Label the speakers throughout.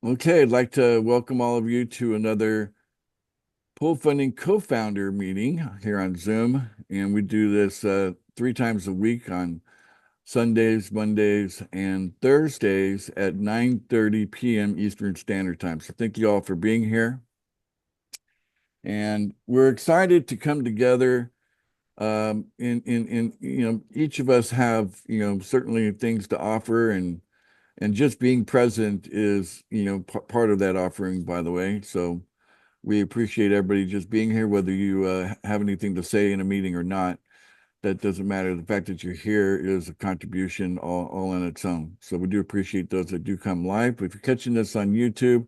Speaker 1: Okay, I'd like to welcome all of you to another Pool Funding co-founder meeting here on Zoom. And we do this 3 times a week on Sundays, Mondays, and Thursdays at 9:30 p.m. Eastern Standard Time. So thank you all for being here. And we're excited to come together. Each of us have, certainly things to offer, and just being present is, part of that offering, by the way. So we appreciate everybody just being here, whether you have anything to say in a meeting or not. That doesn't matter. The fact that you're here is a contribution all on its own. So we do appreciate those that do come live. If you're catching this on YouTube,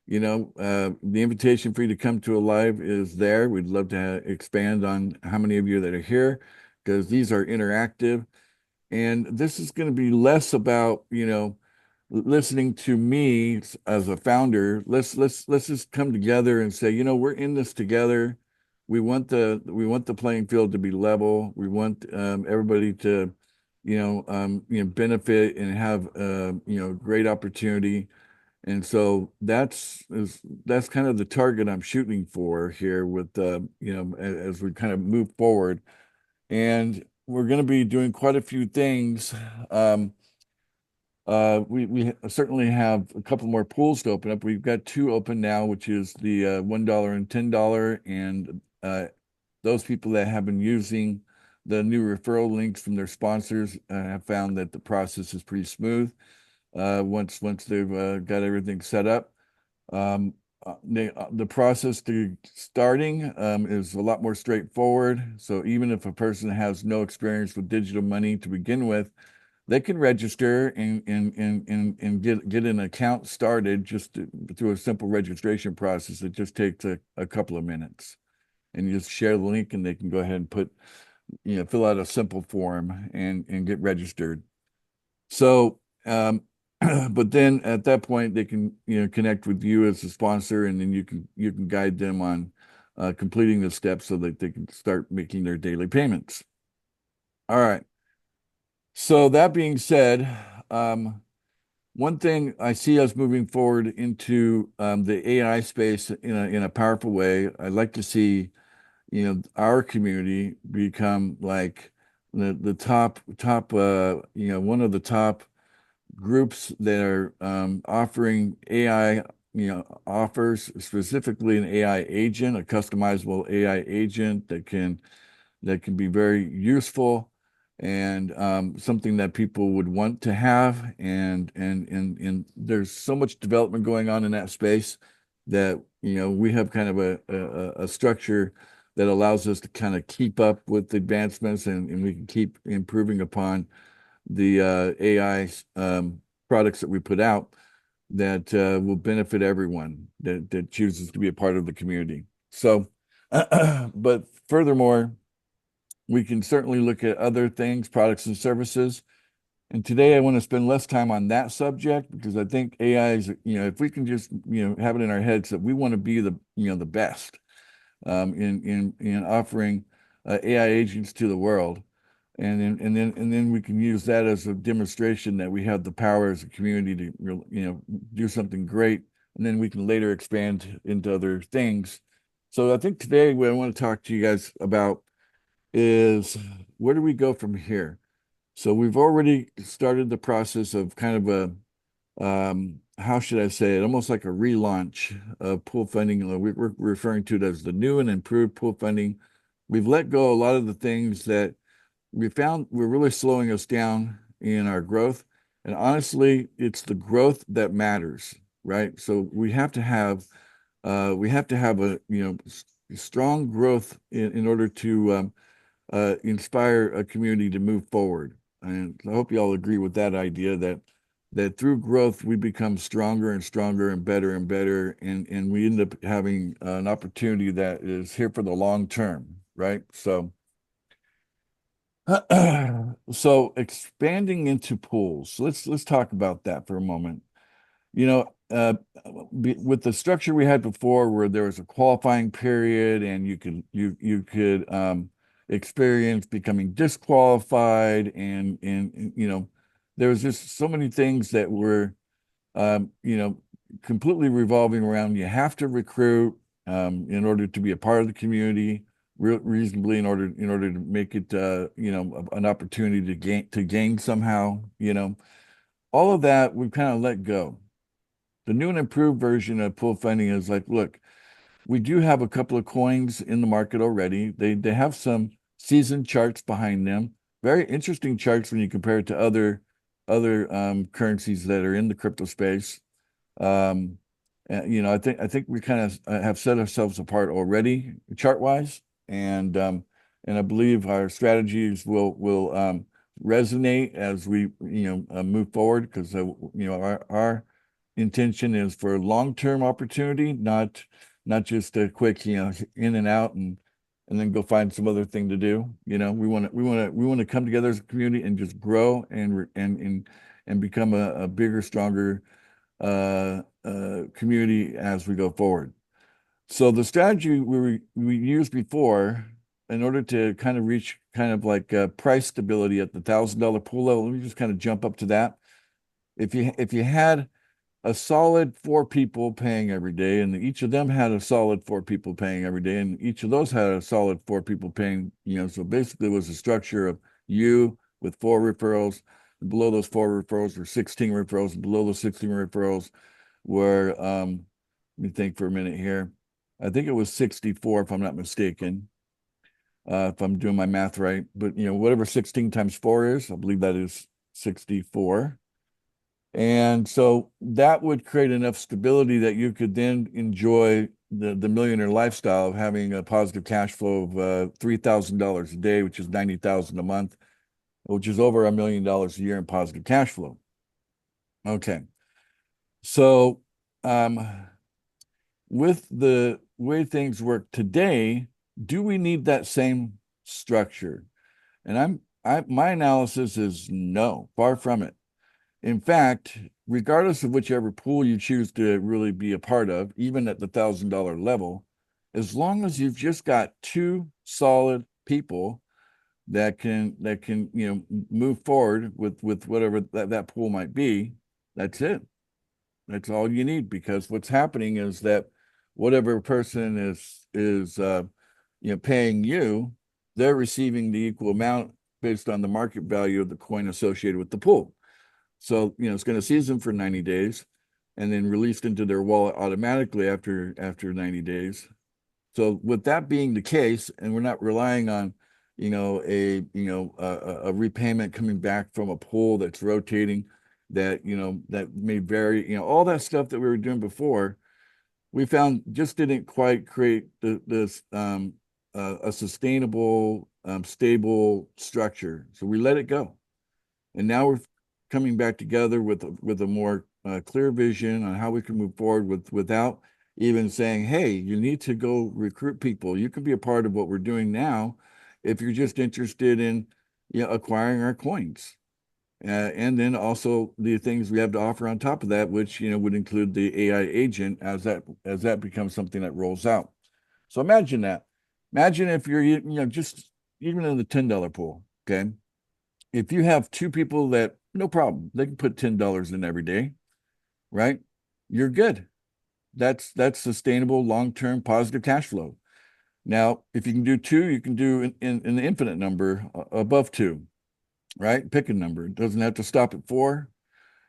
Speaker 1: the invitation for you to come to a live is there. We'd love to expand on how many of you that are here, because these are interactive. And this is going to be less about, listening to me as a founder. Let's just come together and say, we're in this together. We want the playing field to be level. We want everybody to, benefit and have great opportunity. And so that's kind of the target I'm shooting for here with as we kind of move forward. And we're going to be doing quite a few things. Um, we certainly have a couple more pools to open up. We've got two open now, which is the $1 and $10, and those people that have been using the new referral links from their sponsors have found that the process is pretty smooth once they've got everything set up. The process to starting is a lot more straightforward. So even if a person has no experience with digital money to begin with, they can register and get an account started through a simple registration process. It just takes a couple of minutes, and you just share the link, and they can go ahead and fill out a simple form and get registered. So, but then at that point, they can, connect with you as a sponsor, and then you can guide them on completing the steps so that they can start making their daily payments. All right. So that being said, one thing I see us moving forward into the AI space in a powerful way. I'd like to see, our community become like the top one of the top groups that are offering AI, offers specifically an AI agent, a customizable AI agent that can be very useful and something that people would want to have. And there's so much development going on in that space that we have kind of a structure that allows us to kind of keep up with the advancements, and we can keep improving upon the AI products that we put out that will benefit everyone that chooses to be a part of the community. So, but furthermore, we can certainly look at other things, products and services. And today I want to spend less time on that subject, because I think AI is, if we can just, have it in our heads that we want to be the best in offering AI agents to the world. And then we can use that as a demonstration that we have the power as a community to, do something great. And then we can later expand into other things. So I think today what I want to talk to you guys about is, where do we go from here? So we've already started the process of kind of how should I say it, almost like a relaunch of pool funding. We're referring to it as the new and improved pool funding. We've let go a lot of the things that we found were really slowing us down in our growth. And honestly, it's the growth that matters, right? So we have to have a, strong growth in order to inspire a community to move forward. And I hope you all agree with that idea that through growth we become stronger and stronger and better, and we end up having an opportunity that is here for the long term, right? So so expanding into pools, let's talk about that for a moment. You know, with the structure we had before, where there was a qualifying period, and you could experience becoming disqualified, and there was just so many things that were, completely revolving around you have to recruit in order to be a part of the community reasonably in order to make it an opportunity to gain somehow, all of that we've kind of let go. The new and improved version of pool funding is like, look, we do have a couple of coins in the market already. They have some seasoned charts behind them. Very interesting charts when you compare it to other currencies that are in the crypto space. Um, I think we kind of have set ourselves apart already chart wise, and I believe our strategies will resonate as we move forward because our intention is for long-term opportunity, not just a quick in and out and then go find some other thing to do. We want to come together as a community and just grow and become a bigger, stronger community as we go forward. So the strategy we used before in order to kind of reach kind of like price stability at the $1,000 pool level, let me just kind of jump up to that. If you had a solid four people paying every day, and each of them had a solid four people paying every day, and each of those had a solid four people paying, so basically it was a structure of you with four referrals. Below those four referrals were 16 referrals. Below those 16 referrals were, let me think for a minute here. I think it was 64, if I'm not mistaken, if I'm doing my math right. But, whatever 16 times 4 is, I believe that is 64. And so that would create enough stability that you could then enjoy the millionaire lifestyle of having a positive cash flow of $3,000 a day, which is 90,000 a month, which is over $1 million a year in positive cash flow. Okay. So with the way things work today, do we need that same structure? And my analysis is no, far from it. In fact, regardless of whichever pool you choose to really be a part of, even at the $1,000 level, as long as you've just got two solid people that can move forward with whatever that pool might be, that's it. That's all you need, because what's happening is that whatever person is paying you, they're receiving the equal amount based on the market value of the coin associated with the pool. So, it's going to season for 90 days and then released into their wallet automatically after 90 days. So with that being the case, and we're not relying on, a repayment coming back from a pool that's rotating that may vary, all that stuff that we were doing before, we found just didn't quite create this a sustainable, stable structure. So we let it go. And now we're coming back together with a more clear vision on how we can move forward without even saying, hey, you need to go recruit people. You can be a part of what we're doing now if you're just interested in acquiring our coins. And then also the things we have to offer on top of that, which would include the AI agent as that becomes something that rolls out. So imagine that. Imagine if you're just even in the $10 pool, okay? If you have two people that no problem, they can put $10 in every day, right? You're good. That's sustainable, long-term positive cash flow. Now, if you can do two, you can do in the infinite number above two, right? Pick a number. It doesn't have to stop at four.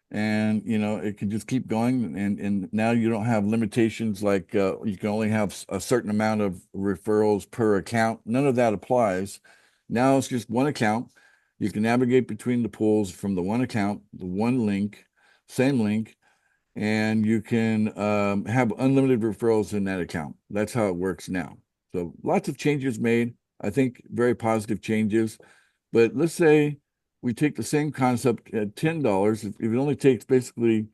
Speaker 1: And it can just keep going. And now you don't have limitations like you can only have a certain amount of referrals per account. None of that applies. Now it's just one account. You can navigate between the pools from the one account, the one link, same link, and you can have unlimited referrals in that account. That's how it works now. So lots of changes made. I think very positive changes. But let's say we take the same concept at $10. If it only takes basically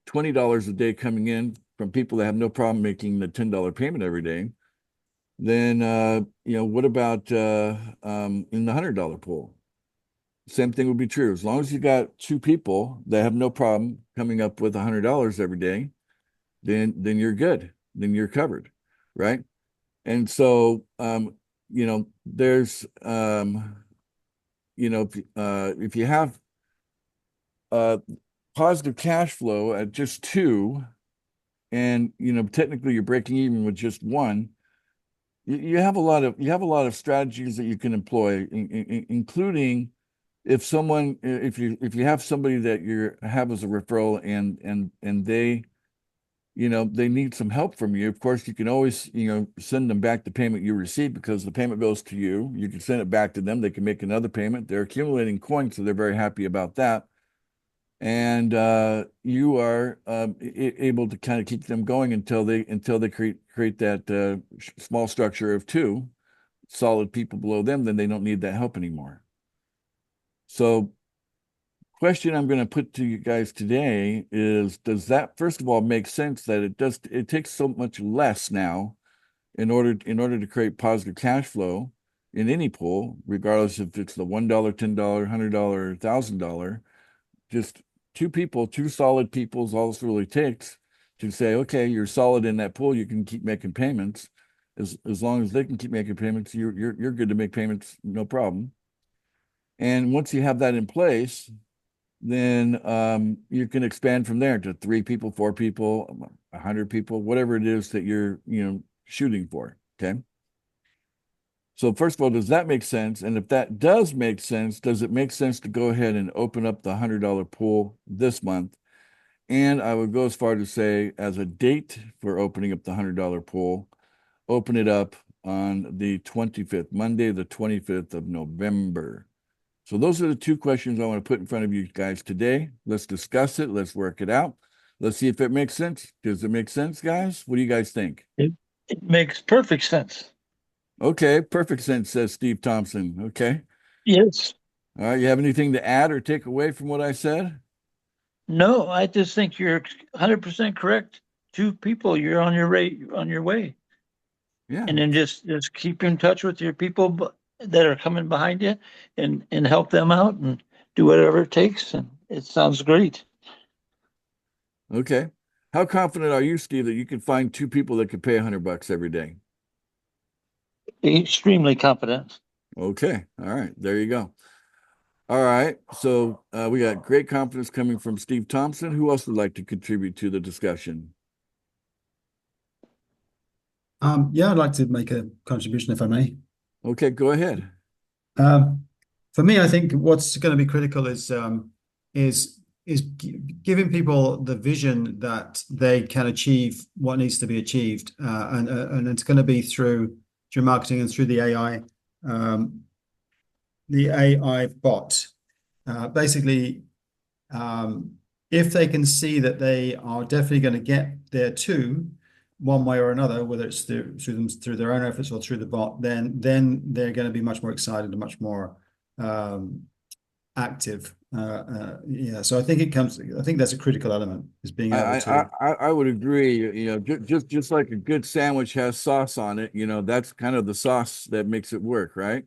Speaker 1: $20 a day coming in from people that have no problem making the $10 payment every day, then what about in the $100 pool? Same thing would be true. As long as you got two people that have no problem coming up with $100 every day, then you're good. Then you're covered, right? And so there's if you have positive cash flow at just two, and technically you're breaking even with just one, you have a lot of strategies that you can employ, including if you have somebody that you have as a referral and they need some help from you. Of course, you can always, send them back the payment you received because the payment goes to you. You can send it back to them. They can make another payment. They're accumulating coins, so they're very happy about that. And you are able to kind of keep them going until they create that small structure of two solid people below them. Then they don't need that help anymore. So question I'm going to put to you guys today is, does that first of all make sense that it takes so much less now in order to create positive cash flow in any pool, regardless if it's the $1, $10, $100, $1,000, just two solid people is all this really takes to say, okay, you're solid in that pool, you can keep making payments. As long as they can keep making payments, you're good to make payments, no problem. And once you have that in place, then you can expand from there to 3 people, 4 people, 100 people, whatever it is that you're, shooting for. Okay. So first of all, does that make sense? And if that does make sense, does it make sense to go ahead and open up the $100 pool this month? And I would go as far to say, as a date for opening up the $100 pool, open it up on the 25th, Monday, the 25th of November. So those are the two questions I want to put in front of you guys today. Let's discuss it. Let's work it out. Let's see if it makes sense. Does it make sense, guys? What do you guys think?
Speaker 2: It makes perfect sense.
Speaker 1: Okay, perfect sense, says Steve Thompson. Okay.
Speaker 2: Yes.
Speaker 1: All right. You have anything to add or take away from what I said?
Speaker 2: No, I just think you're 100% correct. Two people, you're on your way.
Speaker 1: Yeah.
Speaker 2: And then just keep in touch with your people that are coming behind you and help them out and do whatever it takes. And it sounds great.
Speaker 1: Okay. How confident are you, Steve, that you can find 2 people that could pay $100 every day?
Speaker 2: Extremely confident.
Speaker 1: Okay. All right. There you go. All right. So we got great confidence coming from Steve Thompson. Who else would like to contribute to the discussion?
Speaker 3: Yeah, I'd like to make a contribution if I may.
Speaker 1: Okay, go ahead.
Speaker 3: Um, for me, I think what's going to be critical is giving people the vision that they can achieve what needs to be achieved, and it's going to be through marketing and through the AI bot. Basically, if they can see that they are definitely going to get there too, one way or another, whether it's through their own efforts or through the bot, then they're going to be much more excited and much more active. Yeah, so I think it comes. I think that's a critical element is being
Speaker 1: I
Speaker 3: able
Speaker 1: I
Speaker 3: to.
Speaker 1: I would agree. Just like a good sandwich has sauce on it, that's kind of the sauce that makes it work, right?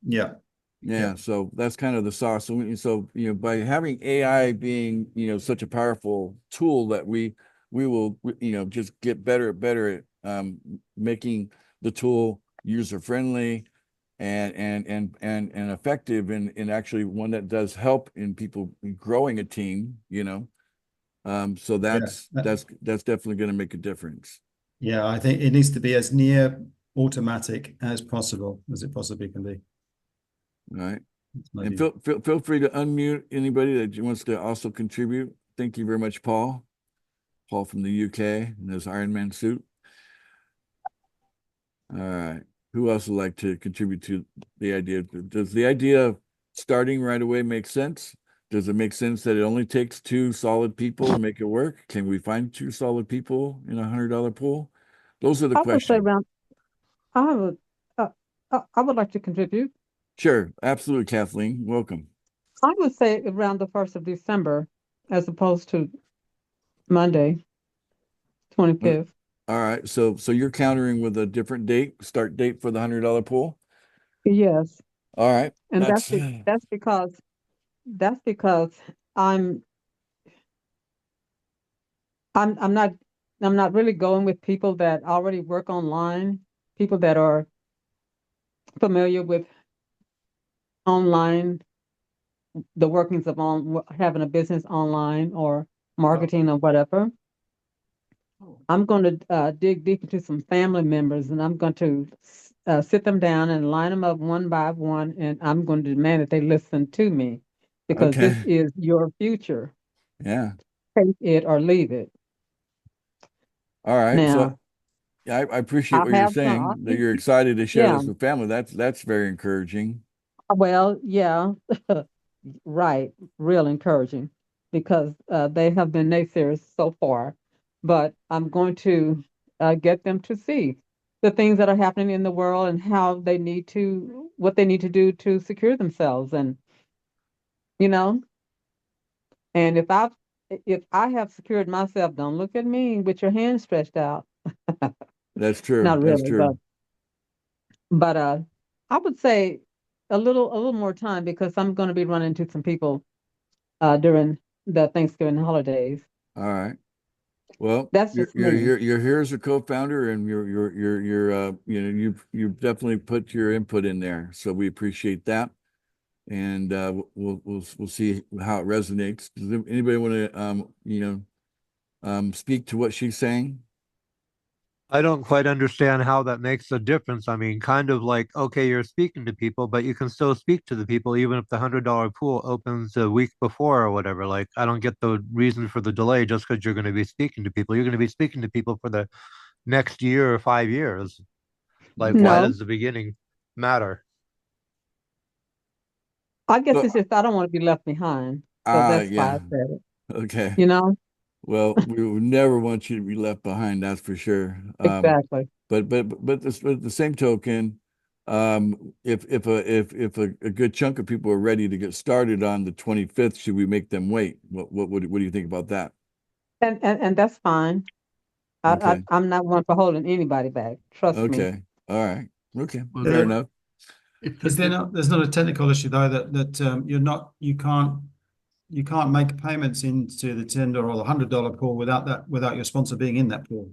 Speaker 3: Yeah, yeah,
Speaker 1: Yeah, so that's kind of the sauce. So by having AI being, such a powerful tool that we will, just get better at making the tool user friendly and effective and actually one that does help in people growing a team. So
Speaker 3: yeah,
Speaker 1: that's definitely going to make a difference.
Speaker 3: yeah. I think it needs to be as near automatic as possible as it possibly can be.
Speaker 1: All right.
Speaker 3: That's my
Speaker 1: And
Speaker 3: view.
Speaker 1: feel free to unmute anybody that wants to also contribute. Thank you very much, Paul. Paul from the UK in his Iron Man suit. All right. Who else would like to contribute to the idea? Does the idea of starting right away make sense? Does it make sense that it only takes 2 solid people to make it work? Can we find 2 solid people in $100 pool? Those are the
Speaker 4: I would say
Speaker 1: questions.
Speaker 4: around, I would, I would like to contribute.
Speaker 1: Sure, absolutely, Kathleen. Welcome.
Speaker 4: I would say around the 1st of December as opposed to Monday,
Speaker 1: Uh,
Speaker 4: 25th.
Speaker 1: All right. So you're countering with a different start date for the $100 pool.
Speaker 4: Yes.
Speaker 1: All right.
Speaker 4: And
Speaker 1: That's
Speaker 4: that's because I'm, I'm not, I'm not really going with people that already work online, people that are familiar with online, the workings of having a business online or marketing or whatever. I'm going to dig deep into some family members, and I'm going to sit them down and line them up one by one, and I'm going to demand that they listen to me because this
Speaker 1: Okay.
Speaker 4: is your future.
Speaker 1: Yeah.
Speaker 4: Take it or leave it.
Speaker 1: All right. So
Speaker 4: Now,
Speaker 1: I appreciate
Speaker 4: I
Speaker 1: what you're
Speaker 4: have some,
Speaker 1: saying, that you're excited to share
Speaker 4: yeah,
Speaker 1: this with family. That's very encouraging.
Speaker 4: well, yeah, right, real encouraging because they have been naysayers so far, but I'm going to get them to see the things that are happening in the world and how they need to, what they need to do to secure themselves, and you know, and if I have secured myself, don't look at me with your hands stretched out.
Speaker 1: That's true.
Speaker 4: Not
Speaker 1: That's
Speaker 4: really,
Speaker 1: true.
Speaker 4: but I would say a little more time because I'm going to be running into some people during the Thanksgiving holidays.
Speaker 1: All right. Well,
Speaker 4: That's
Speaker 1: you're
Speaker 4: just
Speaker 1: you're
Speaker 4: me.
Speaker 1: you're, you're here as a co-founder, and you've definitely put your input in there. So we appreciate that, and we'll see how it resonates. Does anybody want to speak to what she's saying?
Speaker 5: I don't quite understand how that makes a difference. I mean, kind of like, okay, you're speaking to people, but you can still speak to the people even if the $100 pool opens a week before or whatever. Like, I don't get the reason for the delay just because you're going to be speaking to people. You're going to be speaking to people for the next year or 5 years. Like, why
Speaker 4: No,
Speaker 5: does the beginning matter?
Speaker 4: I guess
Speaker 1: So,
Speaker 4: it's just I don't want to be left behind. So that's why I
Speaker 1: yeah,
Speaker 4: said it.
Speaker 1: okay.
Speaker 4: You know,
Speaker 1: Well, we would never want you to be left behind, that's for sure.
Speaker 4: exactly.
Speaker 1: But the same token, if a good chunk of people are ready to get started on the 25th, should we make them wait? What do you think about that?
Speaker 4: And that's fine.
Speaker 1: Okay.
Speaker 4: I'm not one for holding anybody back. Trust me.
Speaker 1: Okay. All right. Okay. Well, fair
Speaker 3: Uh,
Speaker 1: enough.
Speaker 3: there's not a technical issue though that you can't make payments into the $10 or the $100 pool without your sponsor being in that pool.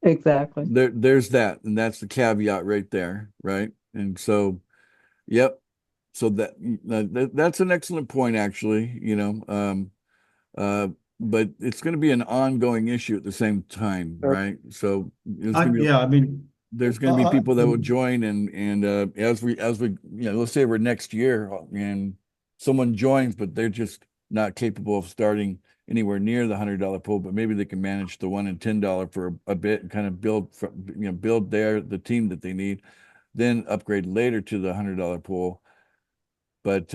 Speaker 4: Exactly.
Speaker 1: There's that, and that's the caveat right there, right? And so, yep. So that's an excellent point, actually, uh, but it's going to be an ongoing issue at the same time,
Speaker 4: Sure.
Speaker 1: right? So
Speaker 3: Yeah, I mean,
Speaker 1: there's going to be people that will join, and as we let's say we're next year and someone joins, but they're just not capable of starting anywhere near the $100 pool, but maybe they can manage the $1 and $10 for a bit and kind of build the team that they need, then upgrade later to the $100 pool. But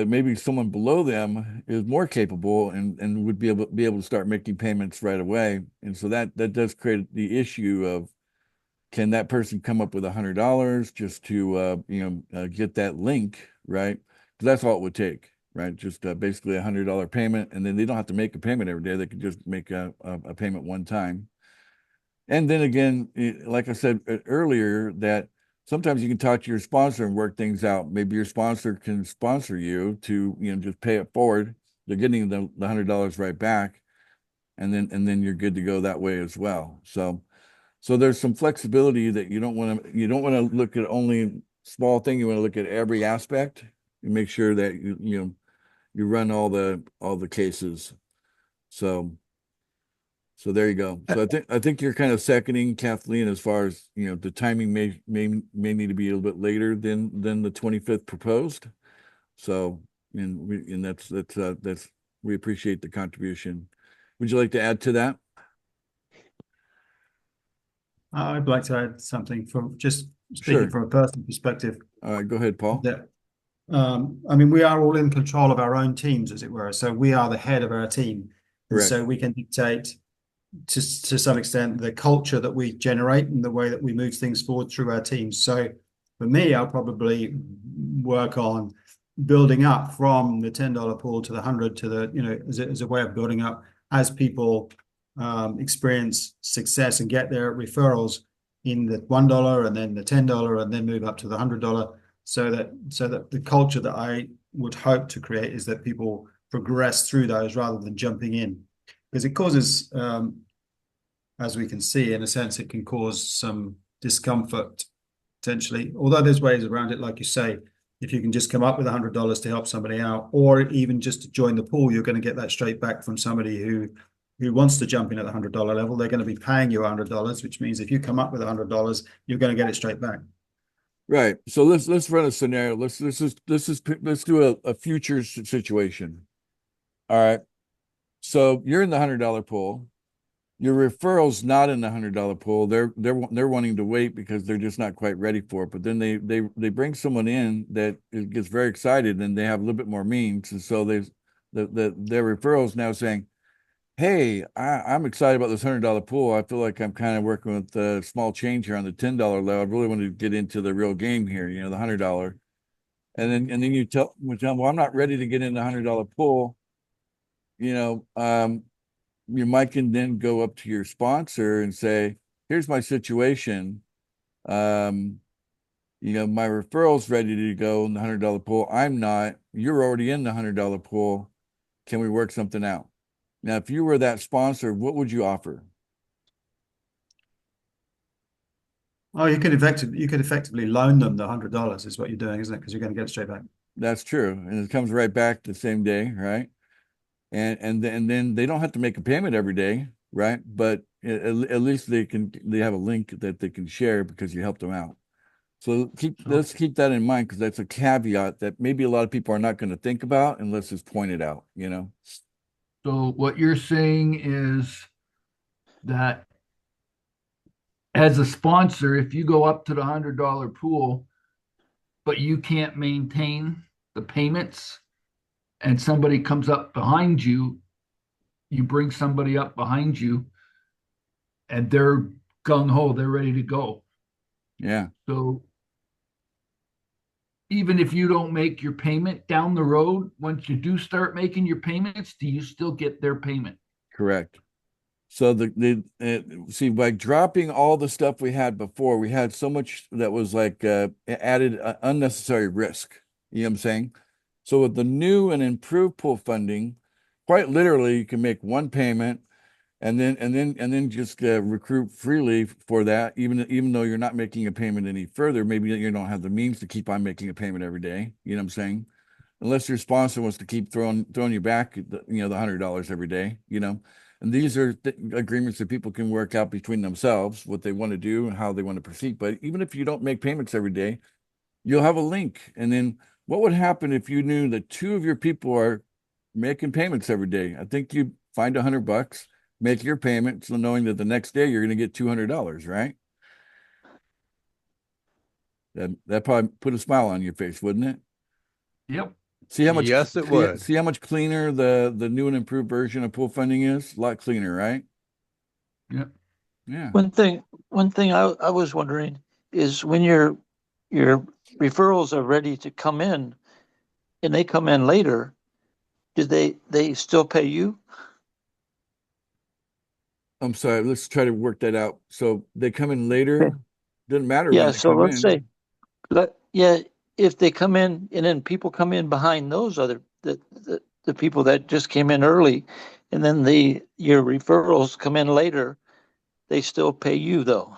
Speaker 1: maybe someone below them is more capable and would be able to start making payments right away. And so that does create the issue of, can that person come up with $100 just to get that link, right? Because that's all it would take, right? Just basically $100 payment, and then they don't have to make a payment every day. They could just make a payment one time. And then again, like I said earlier, that sometimes you can talk to your sponsor and work things out. Maybe your sponsor can sponsor you to, just pay it forward. They're getting the $100 right back, and then you're good to go that way as well. So there's some flexibility that you don't want to look at only small thing. You want to look at every aspect and make sure that you run all the cases. So there you go. So I think you're kind of seconding Kathleen as far as the timing may need to be a little bit later than the 25th proposed. So and that's we appreciate the contribution. Would you like to add to that?
Speaker 3: I'd like to add something from just speaking
Speaker 1: Sure.
Speaker 3: from a personal perspective.
Speaker 1: All right, go ahead, Paul.
Speaker 3: That I mean, we are all in control of our own teams, as it were. So we are the head of our team, and
Speaker 1: Correct.
Speaker 3: so we can dictate to some extent the culture that we generate and the way that we move things forward through our teams. So for me, I'll probably work on building up from the $10 pool to the 100 to the as a way of building up as people experience success and get their referrals in the $1 and then the $10 and then move up to the $100, so that the culture that I would hope to create is that people progress through those rather than jumping in, because it causes as we can see, in a sense, it can cause some discomfort potentially, although there's ways around it. Like you say, if you can just come up with $100 to help somebody out, or even just to join the pool, you're going to get that straight back from somebody who who wants to jump in at the $100 level, they're going to be paying you $100, which means if you come up with $100, you're going to get it straight back.
Speaker 1: Right. So let's run a scenario. Let's do a future situation. All right. So you're in the $100 pool. Your referral's not in the $100 pool. They're wanting to wait because they're just not quite ready for it. But then they bring someone in that gets very excited and they have a little bit more means, and so their referrals now saying, "Hey, I'm excited about this $100 pool. I feel like I'm kind of working with a small change here on the $10 level. I really want to get into the real game here, the $100." And then you tell them, "Well, I'm not ready to get in the $100 pool." You might can then go up to your sponsor and say, "Here's my situation. My referral's ready to go in the $100 pool. I'm not. You're already in the $100 pool. Can we work something out?" Now, if you were that sponsor, what would you offer?
Speaker 3: Oh, you could effectively loan them the $100 is what you're doing, isn't it? Because you're going to get it straight back.
Speaker 1: That's true. And it comes right back the same day, right? And then they don't have to make a payment every day, right? But at least they have a link that they can share because you helped them out. So let's keep that in mind, because that's a caveat that maybe a lot of people are not going to think about unless it's pointed out,
Speaker 6: So what you're saying is that as a sponsor, if you go up to the $100 pool, but you can't maintain the payments and somebody comes up behind you, you bring somebody up behind you and they're gung-ho, they're ready to go.
Speaker 1: Yeah.
Speaker 6: So even if you don't make your payment down the road, once you do start making your payments, do you still get their payment?
Speaker 1: Correct. So see, by dropping all the stuff we had before, we had so much that was like added unnecessary risk. You know what I'm saying? So with the new and improved pool funding, quite literally, you can make one payment and then just recruit freely for that, even though you're not making a payment any further. Maybe you don't have the means to keep on making a payment every day. You know what I'm saying? Unless your sponsor wants to keep throwing you back the $100 every day. And these are agreements that people can work out between themselves, what they want to do and how they want to proceed. But even if you don't make payments every day, you'll have a link. And then what would happen if you knew that two of your people are making payments every day? I think you find $100, make your payment, so knowing that the next day you're going to get $200, right? That probably put a smile on your face, wouldn't it?
Speaker 6: Yep.
Speaker 1: See how much
Speaker 5: Yes, it would.
Speaker 1: See how much cleaner the new and improved version of pool funding is? A lot cleaner, right?
Speaker 6: Yep.
Speaker 1: Yeah.
Speaker 2: One thing I was wondering is when your referrals are ready to come in and they come in later, do they still pay you?
Speaker 1: I'm sorry, let's try to work that out. So they come in later,
Speaker 2: Okay.
Speaker 1: doesn't matter
Speaker 2: Yeah,
Speaker 1: when they
Speaker 2: so
Speaker 1: come
Speaker 2: let's
Speaker 1: in.
Speaker 2: say, if they come in and then people come in behind those other the people that just came in early, and then your referrals come in later, they still pay you though.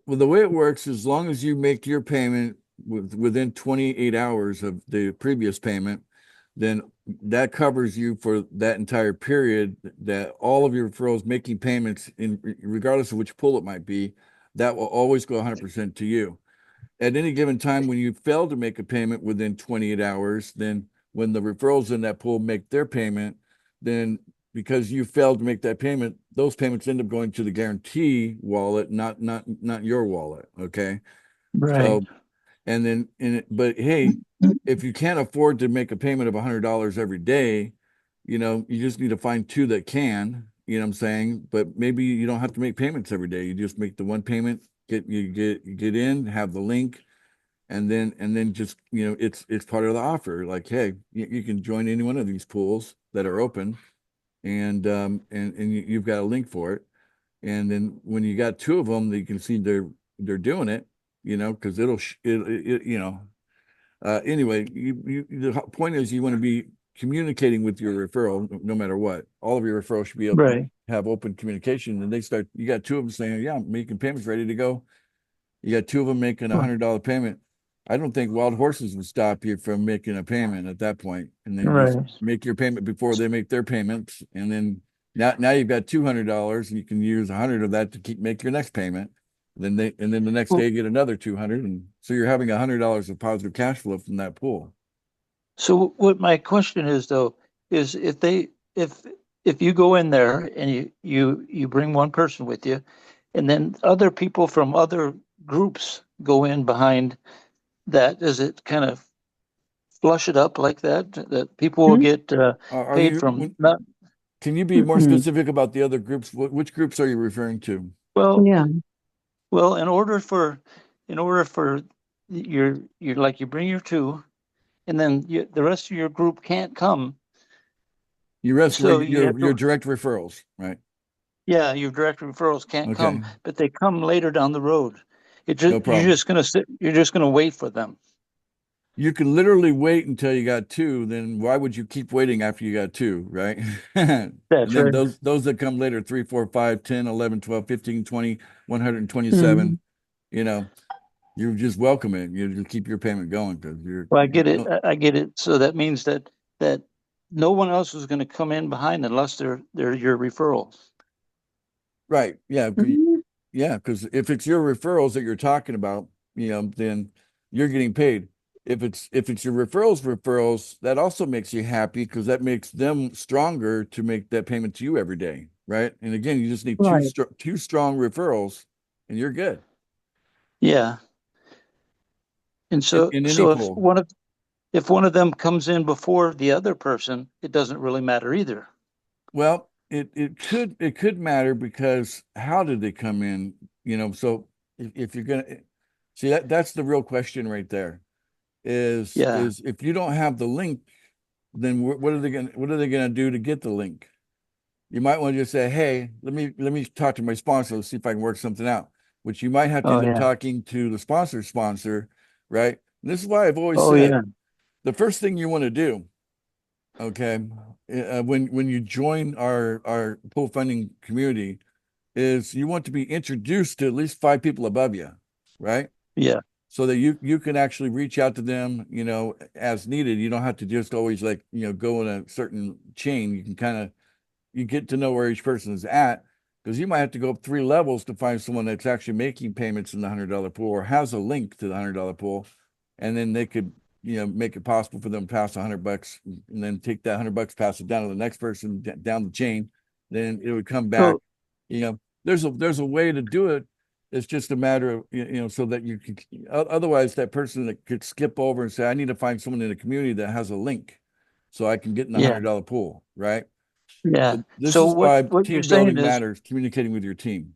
Speaker 1: Well, the way it works, as long as you make your payment within 28 hours of the previous payment, then that covers you for that entire period. That all of your referrals making payments, regardless of which pool it might be, that will always go 100% to you. At any given time, when you fail to make a payment within 28 hours, then when the referrals in that pool make their payment, then because you failed to make that payment, those payments end up going to the guarantee wallet, not your wallet. Okay.
Speaker 2: Right.
Speaker 1: So, but hey, if you can't afford to make a payment of $100 every day, you just need to find two that can, you know what I'm saying? But maybe you don't have to make payments every day. You just make the one payment, get in, have the link, and then just, it's part of the offer. Like, hey, you can join any one of these pools that are open, and you've got a link for it. And then when you got two of them, you can see they're doing it, because anyway, the point is you want to be communicating with your referral no matter what. All of your referrals should be able to
Speaker 2: Right.
Speaker 1: have open communication, and you got two of them saying, "Yeah, I'm making payments, ready to go." You got two of them making $100 payment. I don't think Wild Horses would stop you from making a payment at that point, and then just
Speaker 2: Right.
Speaker 1: make your payment before they make their payments, and then now you've got $200, and you can use 100 of that to make your next payment. And then the next
Speaker 2: Well,
Speaker 1: day you get another 200, and so you're having $100 of positive cash flow from that pool.
Speaker 2: so what my question is though, is if if you go in there and you bring one person with you, and then other people from other groups go in behind that, does it kind of flush it up like that? That people will
Speaker 4: Mhm.
Speaker 2: get
Speaker 1: Are
Speaker 2: paid
Speaker 1: you?
Speaker 2: from not
Speaker 1: Can you be more
Speaker 4: Mhm.
Speaker 1: specific about the other groups? Which groups are you referring to?
Speaker 2: well,
Speaker 4: Yeah.
Speaker 2: well, in order for your like you bring your two, and then the rest of your group can't come, so you have
Speaker 1: Your
Speaker 2: to.
Speaker 1: direct referrals, right?
Speaker 2: Yeah, your direct referrals can't come,
Speaker 1: Okay,
Speaker 2: but they come later down the road.
Speaker 1: no
Speaker 2: You're
Speaker 1: problem.
Speaker 2: just gonna sit. You're just gonna wait for them.
Speaker 1: You can literally wait until you got two. Then why would you keep waiting after you got two, right? And
Speaker 2: That's
Speaker 1: then
Speaker 2: right.
Speaker 1: those that come later, 3, 4, 5, 10, 11, 12, 15, 20, 127,
Speaker 4: Mhm.
Speaker 1: you know, you just welcome it. You just keep your payment going because
Speaker 2: Well, I get it.
Speaker 1: no,
Speaker 2: I get it. So that means that no one else is going to come in behind unless they're your referrals.
Speaker 1: right. Yeah.
Speaker 4: Mhm.
Speaker 1: Yeah, because if it's your referrals that you're talking about, then you're getting paid. If it's your referrals, that also makes you happy because that makes them stronger to make that payment to you every day, right? And again, you just need
Speaker 4: Right.
Speaker 1: two strong referrals, and you're good
Speaker 2: Yeah. And so
Speaker 1: in any
Speaker 2: so
Speaker 1: pool.
Speaker 2: if one of them comes in before the other person, it doesn't really matter either.
Speaker 1: Well, it could matter because how did they come in? So if you're gonna see that's the real question right there.
Speaker 2: Yeah.
Speaker 1: Is if you don't have the link, then what are they gonna do to get the link? You might want to just say, hey, let me talk to my sponsor, let's see if I can work something out, which you might have to
Speaker 2: Oh
Speaker 1: end up
Speaker 2: yeah.
Speaker 1: talking to the sponsor, right? And this is why I've always
Speaker 2: Oh
Speaker 1: said
Speaker 2: yeah.
Speaker 1: the first thing you want to do, okay, when you join our pool funding community, is you want to be introduced to at least 5 people above you, right?
Speaker 2: Yeah.
Speaker 1: So that you can actually reach out to them, as needed. You don't have to just always like, go in a certain chain. You can kind of you get to know where each person is at because you might have to go up 3 levels to find someone that's actually making payments in the $100 pool or has a link to the $100 pool, and then they could make it possible for them to pass $100 and then take that $100, pass it down to the next person down the chain. Then it would come back.
Speaker 2: So
Speaker 1: There's a way to do it. It's just a matter of so that you can. Otherwise, that person that could skip over and say, "I need to find someone in the community that has a link, so I can get in the
Speaker 2: yeah.
Speaker 1: $100 pool." Right.
Speaker 2: Yeah.
Speaker 1: So this
Speaker 2: So
Speaker 1: is why
Speaker 2: what you're
Speaker 1: team
Speaker 2: saying
Speaker 1: building
Speaker 2: is
Speaker 1: matters, communicating with your team.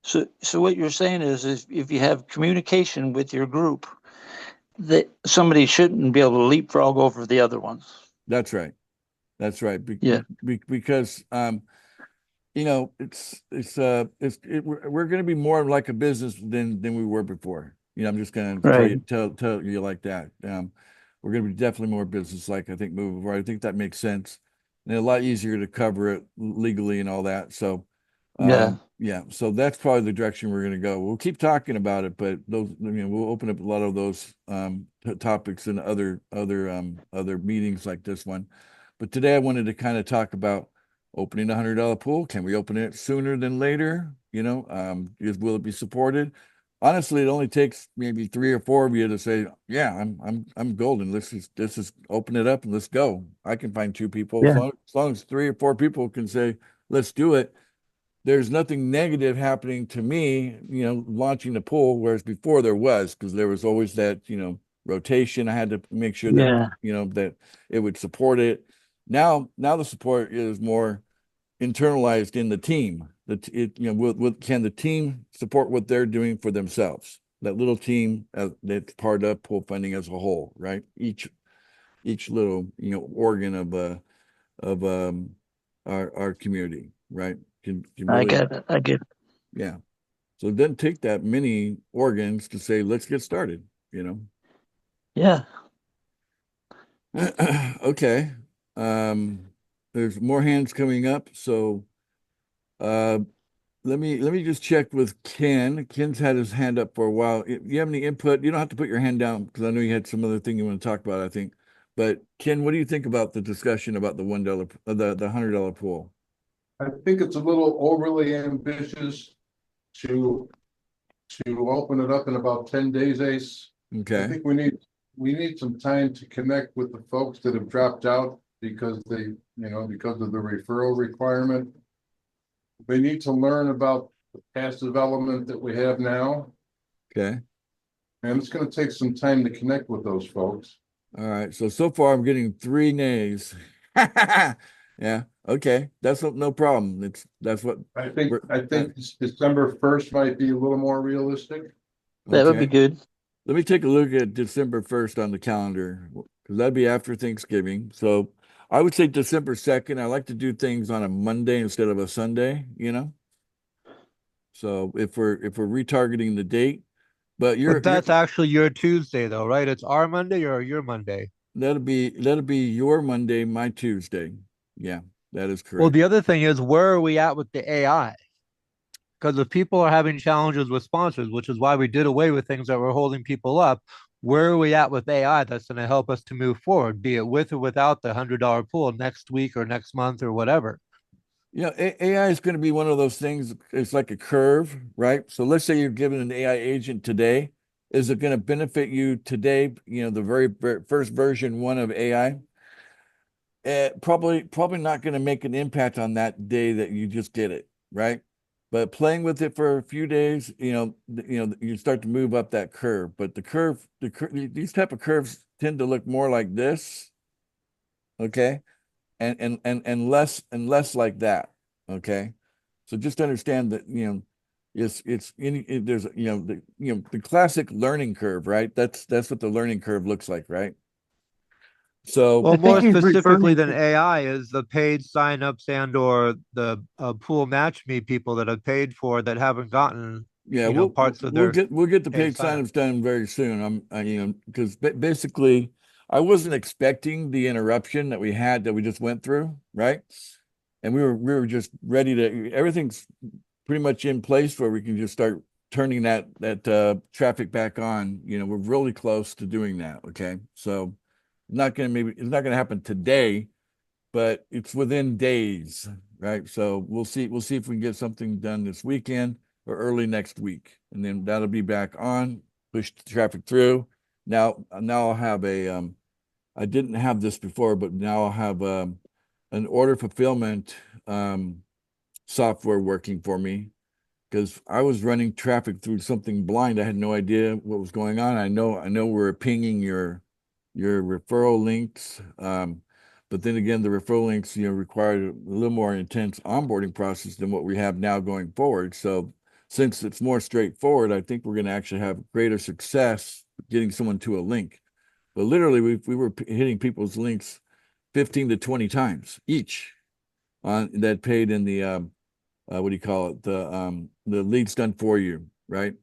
Speaker 2: so what you're saying is if you have communication with your group, that somebody shouldn't be able to leapfrog over the other ones.
Speaker 1: That's right. That's right.
Speaker 2: Yeah.
Speaker 1: Because we're going to be more like a business than we were before. I'm just going to
Speaker 2: Right.
Speaker 1: tell you like that. We're going to be definitely more business like I think moving forward. I think that makes sense and a lot easier to cover it legally and all that. So
Speaker 2: Yeah.
Speaker 1: yeah, so that's probably the direction we're going to go. We'll keep talking about it, but we'll open up a lot of those topics in other meetings like this one. But today I wanted to kind of talk about opening a $100 pool. Can we open it sooner than later? Will it be supported? Honestly, it only takes maybe 3 or 4 of you to say, "Yeah, I'm golden. Let's just open it up and let's go." I can find 2 people
Speaker 2: Yeah.
Speaker 1: as long as 3 or 4 people can say, "Let's do it." There's nothing negative happening to me, launching the pool, whereas before there was, because there was always that, rotation. I had to make sure that,
Speaker 2: Yeah.
Speaker 1: that it would support it. Now the support is more internalized in the team. Can the team support what they're doing for themselves? That little team that's part of pool funding as a whole, right? Each little, organ of our community, right? Can
Speaker 2: I
Speaker 1: really,
Speaker 2: get it. I get it.
Speaker 1: yeah. So it doesn't take that many organs to say, let's get started,
Speaker 2: Yeah.
Speaker 1: Okay. Um, there's more hands coming up. So, uh, let me just check with Ken. Ken's had his hand up for a while. You have any input? You don't have to put your hand down because I know you had some other thing you want to talk about, I think. But Ken, what do you think about the discussion about the $1, the $100 pool?
Speaker 7: I think it's a little overly ambitious to open it up in about 10 days, Ace. I
Speaker 1: Okay.
Speaker 7: think we need some time to connect with the folks that have dropped out because because of the referral requirement. They need to learn about the past development that we have now,
Speaker 1: Okay.
Speaker 7: and it's gonna take some time to connect with those folks.
Speaker 1: All right. So far I'm getting 3 nays. Yeah. Okay. That's no problem. That's what
Speaker 7: I think
Speaker 1: we're
Speaker 7: December 1st might be a little more realistic.
Speaker 2: That would be
Speaker 1: okay.
Speaker 2: good.
Speaker 1: Let me take a look at December 1st on the calendar because that'd be after Thanksgiving. So I would say December 2nd. I like to do things on a Monday instead of a Sunday, you know? So if we're retargeting the date, but
Speaker 5: But
Speaker 1: you're
Speaker 5: that's actually your Tuesday though, right? It's our Monday or your Monday.
Speaker 1: that'll be your Monday, my Tuesday. Yeah, that is
Speaker 5: Well,
Speaker 1: correct.
Speaker 5: the other thing is, where are we at with the AI? Because if people are having challenges with sponsors, which is why we did away with things that were holding people up, where are we at with AI that's going to help us to move forward, be it with or without the $100 pool next week or next month or whatever?
Speaker 1: You know, AI is going to be one of those things. It's like a curve, right? So let's say you're given an AI agent today. Is it going to benefit you today? You know, the very first version one of AI. Probably not going to make an impact on that day that you just did it, right? But playing with it for a few days, you start to move up that curve. But these type of curves tend to look more like this, okay, and less like that, okay. So just understand that there's the classic learning curve, right? That's what the learning curve looks like, right? So
Speaker 5: Well,
Speaker 2: I think
Speaker 5: more
Speaker 2: he's
Speaker 5: specifically
Speaker 2: referring
Speaker 5: than
Speaker 2: to,
Speaker 5: AI is the paid signups and or the pool match me people that have paid for that haven't gotten,
Speaker 1: yeah,
Speaker 5: parts of their
Speaker 1: we'll get the
Speaker 5: paid
Speaker 1: paid
Speaker 5: signups.
Speaker 1: signups done very soon. Because basically I wasn't expecting the interruption that we had that we just went through, right? And we were just ready to everything's pretty much in place where we can just start turning that traffic back on. You know, we're really close to doing that. Okay, so it's not gonna happen today, but it's within days, right? So we'll see if we can get something done this weekend or early next week, and then that'll be back on, push the traffic through. Now I'll have I didn't have this before, but now I'll have an order fulfillment software working for me because I was running traffic through something blind. I had no idea what was going on. I know we're pinging your referral links. But then again, the referral links, require a little more intense onboarding process than what we have now going forward. So since it's more straightforward, I think we're going to actually have greater success getting someone to a link. But literally, we were hitting people's links 15 to 20 times each on that paid in the what do you call it? The leads done for you, right?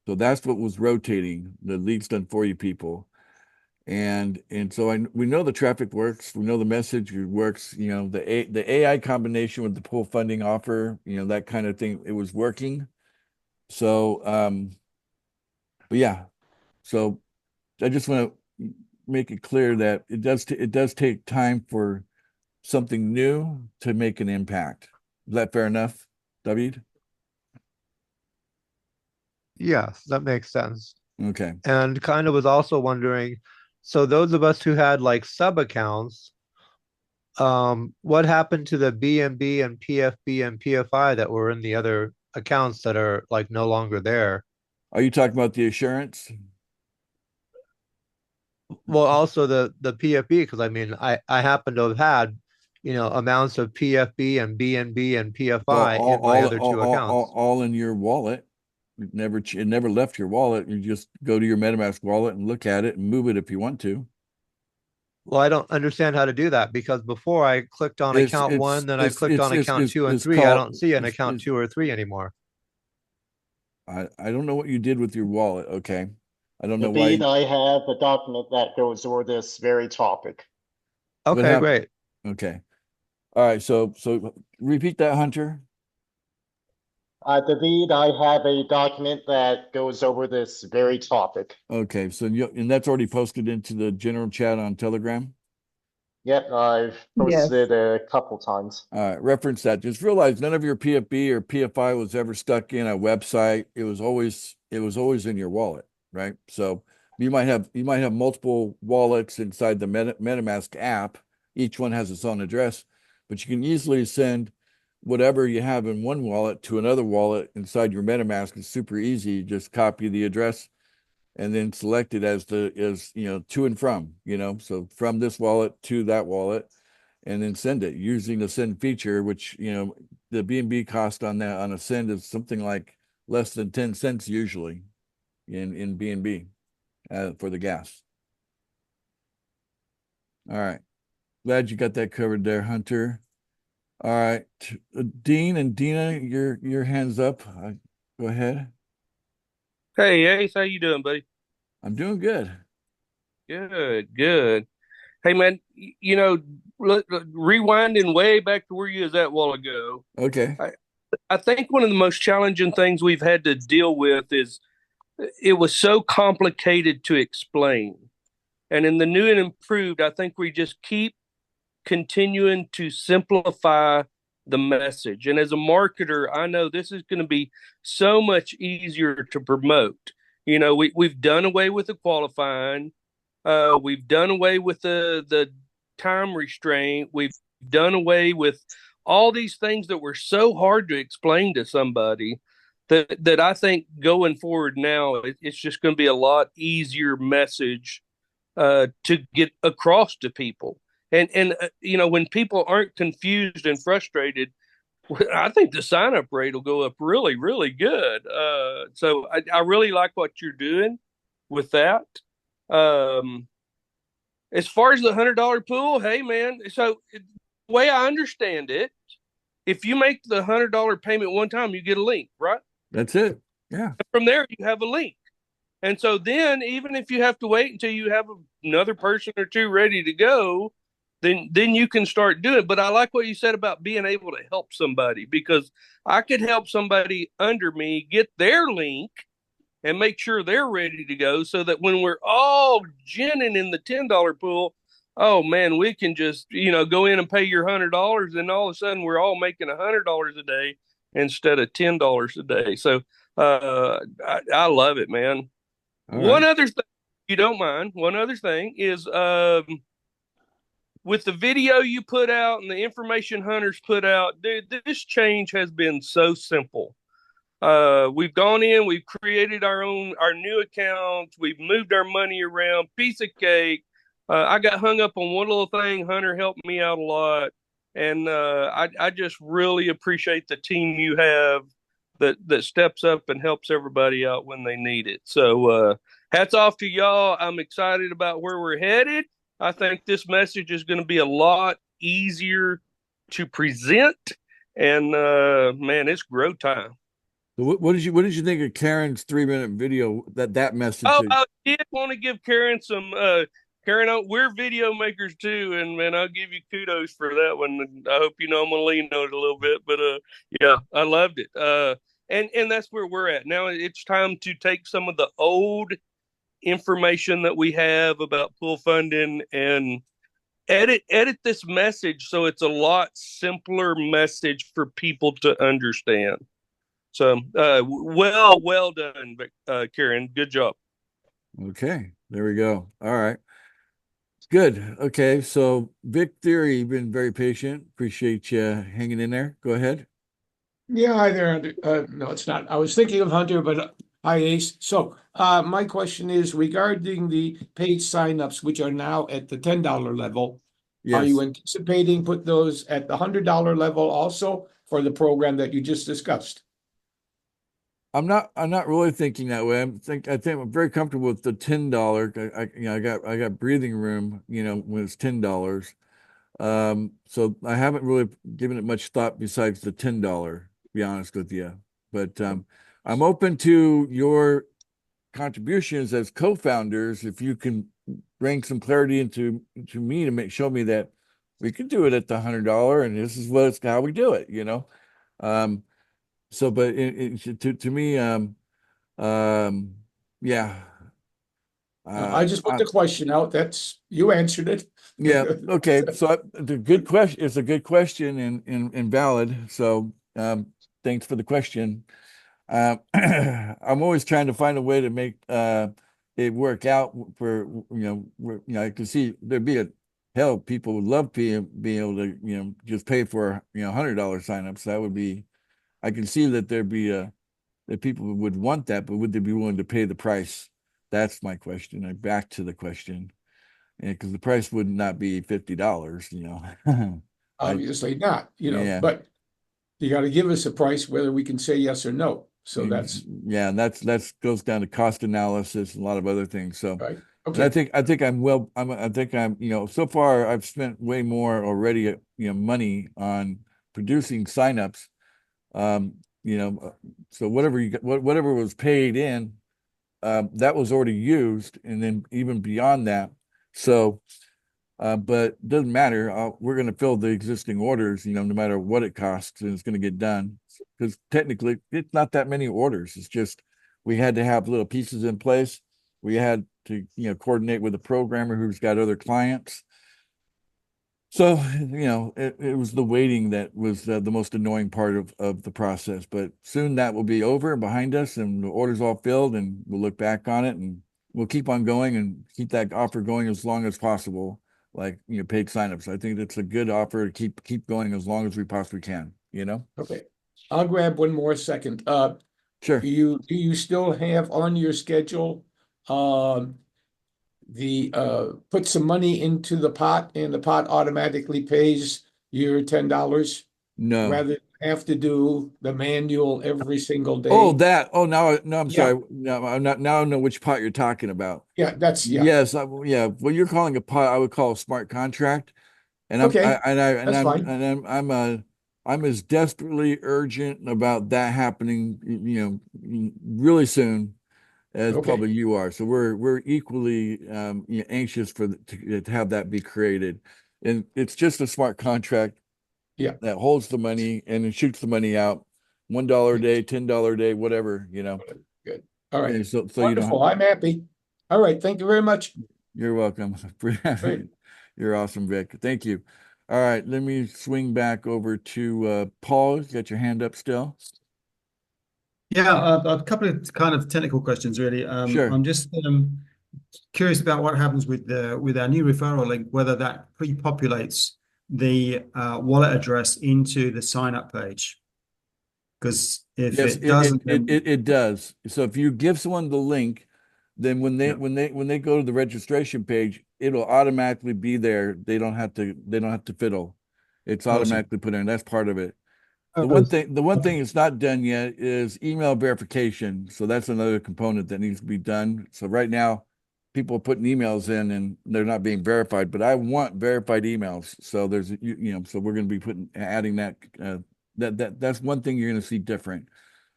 Speaker 1: So that's what was rotating, the leads done for you people. And so we know the traffic works, we know the message works, the AI combination with the pool funding offer, that kind of thing, it was working. So but yeah, so I just want to make it clear that it does take time for something new to make an impact. Is that fair enough, David?
Speaker 5: Yes, that makes sense.
Speaker 1: Okay.
Speaker 5: And kind of was also wondering, so those of us who had like sub accounts, what happened to the BNB and PFB and PFI that were in the other accounts that are like no longer there?
Speaker 1: Are you talking about the assurance?
Speaker 5: Well, also the PFB, because I mean, I happen to have had, amounts of PFB and BNB and
Speaker 1: Well,
Speaker 5: PFI in my other two accounts.
Speaker 1: all in your wallet. It never left your wallet. You just go to your MetaMask wallet and look at it and move it if you want to.
Speaker 5: Well, I don't understand how to do that because before I clicked on account one, then I clicked on account two and
Speaker 1: it's
Speaker 5: three. I
Speaker 1: called
Speaker 5: don't see an account two or three anymore.
Speaker 1: I don't know what you did with your wallet. Okay. I don't know
Speaker 8: David,
Speaker 1: why.
Speaker 8: I have a document that goes over this very topic.
Speaker 1: What
Speaker 5: Okay,
Speaker 1: happened?
Speaker 5: great.
Speaker 1: Okay. All right. So repeat that, Hunter.
Speaker 8: David, I have a document that goes over this very topic.
Speaker 1: Okay, so and that's already posted into the general chat on Telegram.
Speaker 8: Yep, I've
Speaker 4: Yes.
Speaker 8: posted it a couple times.
Speaker 1: All right, reference that. Just realize none of your PFB or PFI was ever stuck in a website. It was always in your wallet, right? So you might have multiple wallets inside the MetaMask app. Each one has its own address, but you can easily send whatever you have in one wallet to another wallet inside your MetaMask. It's super easy. You just copy the address and then select it as to and from, so from this wallet to that wallet, and then send it using the send feature, which, the BNB cost on a send is something like less than 10 cents usually in BNB for the gas. All right. Glad you got that covered there, Hunter. All right. Dean and Dina, your hands up. Go ahead.
Speaker 9: Hey Ace, how you doing, buddy?
Speaker 1: I'm doing good.
Speaker 9: Good. Hey man, rewinding way back to where you was at a while ago.
Speaker 1: Okay.
Speaker 9: I think one of the most challenging things we've had to deal with is it was so complicated to explain. And in the new and improved, I think we just keep continuing to simplify the message. And as a marketer, I know this is going to be so much easier to promote. We've done away with the qualifying. We've done away with the time restraint. We've done away with all these things that were so hard to explain to somebody that I think going forward now, it's just going to be a lot easier message to get across to people. And when people aren't confused and frustrated, I think the sign up rate will go up really, really good. So I really like what you're doing with that. As far as the $100 pool, hey man, so the way I understand it, if you make the $100 payment one time, you get a link, right?
Speaker 1: That's it. Yeah.
Speaker 9: From there, you have a link. And so then, even if you have to wait until you have another person or two ready to go, then you can start doing it. But I like what you said about being able to help somebody, because I could help somebody under me get their link and make sure they're ready to go, so that when we're all ginning in the $10 pool, oh man, we can just, go in and pay your $100, and all of a sudden we're all making $100 a day instead of $10 a day. So I love it, man.
Speaker 1: All
Speaker 9: One
Speaker 1: right.
Speaker 9: other thing, if you don't mind, one other thing is with the video you put out and the information Hunter's put out, dude, this change has been so simple. We've gone in, we've created our new accounts, we've moved our money around, piece of cake. I got hung up on one little thing. Hunter helped me out a lot. And I just really appreciate the team you have that steps up and helps everybody out when they need it. So hats off to y'all. I'm excited about where we're headed. I think this message is going to be a lot easier to present. And man, it's grow time.
Speaker 1: So what did you think of Karen's 3-minute video? That message.
Speaker 9: Oh, I did want to give Karen some. Karen, we're video makers too, and man, I'll give you kudos for that one. I hope I'm gonna lean on it a little bit, but yeah, I loved it. And that's where we're at now. It's time to take some of the old information that we have about pool funding and edit this message so it's a lot simpler message for people to understand. So, well done, Karen. Good job.
Speaker 1: Okay, there we go. All right. Good. Okay, so Vic Theory, you've been very patient. Appreciate you hanging in there. Go ahead.
Speaker 10: Yeah, hi there. No, it's not. I was thinking of Hunter, but hi, Ace. So, my question is regarding the paid signups, which are now at the $10 level. Are
Speaker 1: Yes.
Speaker 10: you anticipating put those at the $100 level also for the program that you just discussed?
Speaker 1: I'm not really thinking that way. I think I'm very comfortable with the $10. I got breathing room, when it's $10. So I haven't really given it much thought besides the $10, to be honest with you. But I'm open to your contributions as co-founders. If you can bring some clarity into me to show me that we could do it at the $100, and this is how we do it. So, but to me, yeah.
Speaker 10: I just put the question out. That's, you answered it.
Speaker 1: Yeah. Okay. So the good question is a good question and valid. So thanks for the question. I'm always trying to find a way to make it work out for I can see there'd be a hell people would love being able to just pay for $100 signups. That would be I can see that there'd be that people would want that, but would they be willing to pay the price? That's my question. I back to the question. Because the price would not be $50,
Speaker 10: Obviously not,
Speaker 1: Yeah.
Speaker 10: but you got to give us a price whether we can say yes or no. So that's
Speaker 1: and that's goes down to cost analysis and a lot of other things. So
Speaker 10: right.
Speaker 1: and
Speaker 10: Okay.
Speaker 1: I think I'm so far I've spent way more already, money on producing signups. So whatever was paid in, that was already used, and then even beyond that. So, but it doesn't matter. We're going to fill the existing orders, no matter what it costs, and it's going to get done. Because technically, it's not that many orders. It's just we had to have little pieces in place. We had to, coordinate with a programmer who's got other clients. So, it was the waiting that was the most annoying part of the process. But soon that will be over behind us, and the order's all filled, and we'll look back on it, and we'll keep on going and keep that offer going as long as possible, like paid signups. I think that's a good offer to keep going as long as we possibly can.
Speaker 10: Okay. I'll grab one more second.
Speaker 1: Sure.
Speaker 10: Do you still have on your schedule put some money into the pot and the pot automatically pays your $10
Speaker 1: No.
Speaker 10: rather than have to do the manual every single day?
Speaker 1: Oh, that. Oh, no, I'm
Speaker 10: Yeah.
Speaker 1: sorry. No, I'm not. Now I know which pot you're talking about.
Speaker 10: Yeah, that's
Speaker 1: Yes. What you're calling a pot, I would call a smart contract. And
Speaker 10: okay. That's fine.
Speaker 1: I'm as desperately urgent about that happening, really soon as
Speaker 10: Okay.
Speaker 1: probably you are. So we're equally anxious to have that be created, and it's just a smart contract.
Speaker 10: Yeah.
Speaker 1: That holds the money and it shoots the money out, $1 a day, $10 a day, whatever.
Speaker 10: Good. All right.
Speaker 1: And so
Speaker 10: Wonderful. I'm happy. All right. Thank you very much.
Speaker 1: You're welcome.
Speaker 10: Great.
Speaker 1: You're awesome, Vic. Thank you. All right, let me swing back over to Paul. You got your hand up still?
Speaker 3: Yeah, a couple of kind of technical questions, really.
Speaker 1: Sure.
Speaker 3: I'm just curious about what happens with our new referral link, whether that pre-populates the wallet address into the sign up page. Because if
Speaker 1: Yes,
Speaker 3: it doesn't,
Speaker 1: it does. So if you give someone the link, then when they go to the registration page, it'll automatically be there. They don't have to fiddle. It's
Speaker 3: Awesome.
Speaker 1: automatically put in. That's part of it. The
Speaker 3: Okay.
Speaker 1: one thing it's not done yet is email verification. So that's another component that needs to be done. So right now, people are putting emails in and they're not being verified, but I want verified emails. So there's so we're going to be adding that. That's one thing you're going to see different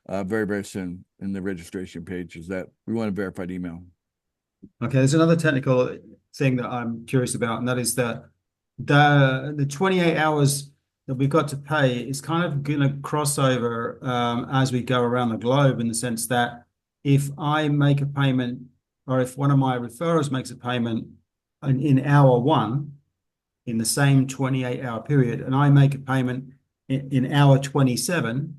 Speaker 1: very, very soon in the registration page, is that we want a verified email.
Speaker 3: Okay, there's another technical thing that I'm curious about, and that is that the 28 hours that we've got to pay is kind of going to cross over as we go around the globe, in the sense that if I make a payment, or if one of my referrals makes a payment in hour one in the same 28-hour period, and I make a payment in hour 27,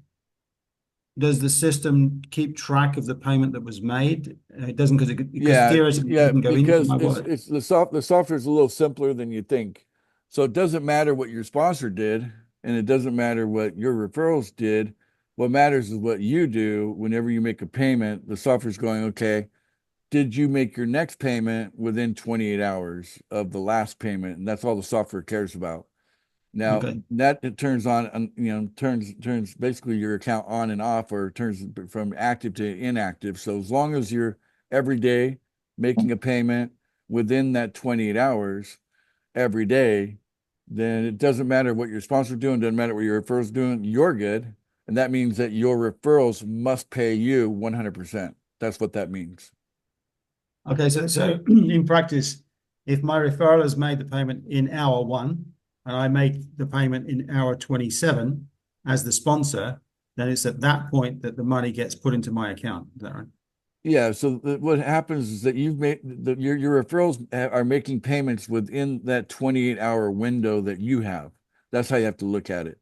Speaker 3: does the system keep track of the payment that was made? It doesn't, because theoretically it doesn't go into my wallet.
Speaker 1: It's the software is a little simpler than you think. So it doesn't matter what your sponsor did, and it doesn't matter what your referrals did. What matters is what you do whenever you make a payment. The software's going, okay, did you make your next payment within 28 hours of the last payment? And that's all the software cares about. Now
Speaker 3: Okay.
Speaker 1: that it turns on, turns basically your account on and off, or turns from active to inactive. So as long as you're every day making a payment within that 28 hours every day, then it doesn't matter what your sponsor's doing, doesn't matter what your referral's doing, you're good. And that means that your referrals must pay you 100%. That's what that means.
Speaker 3: Okay, so in practice, if my referral has made the payment in hour one, and I make the payment in hour 27 as the sponsor, then it's at that point that the money gets put into my account. Is that right?
Speaker 1: Yeah, so what happens is that your referrals are making payments within that 28-hour window that you have. That's how you have to look at it.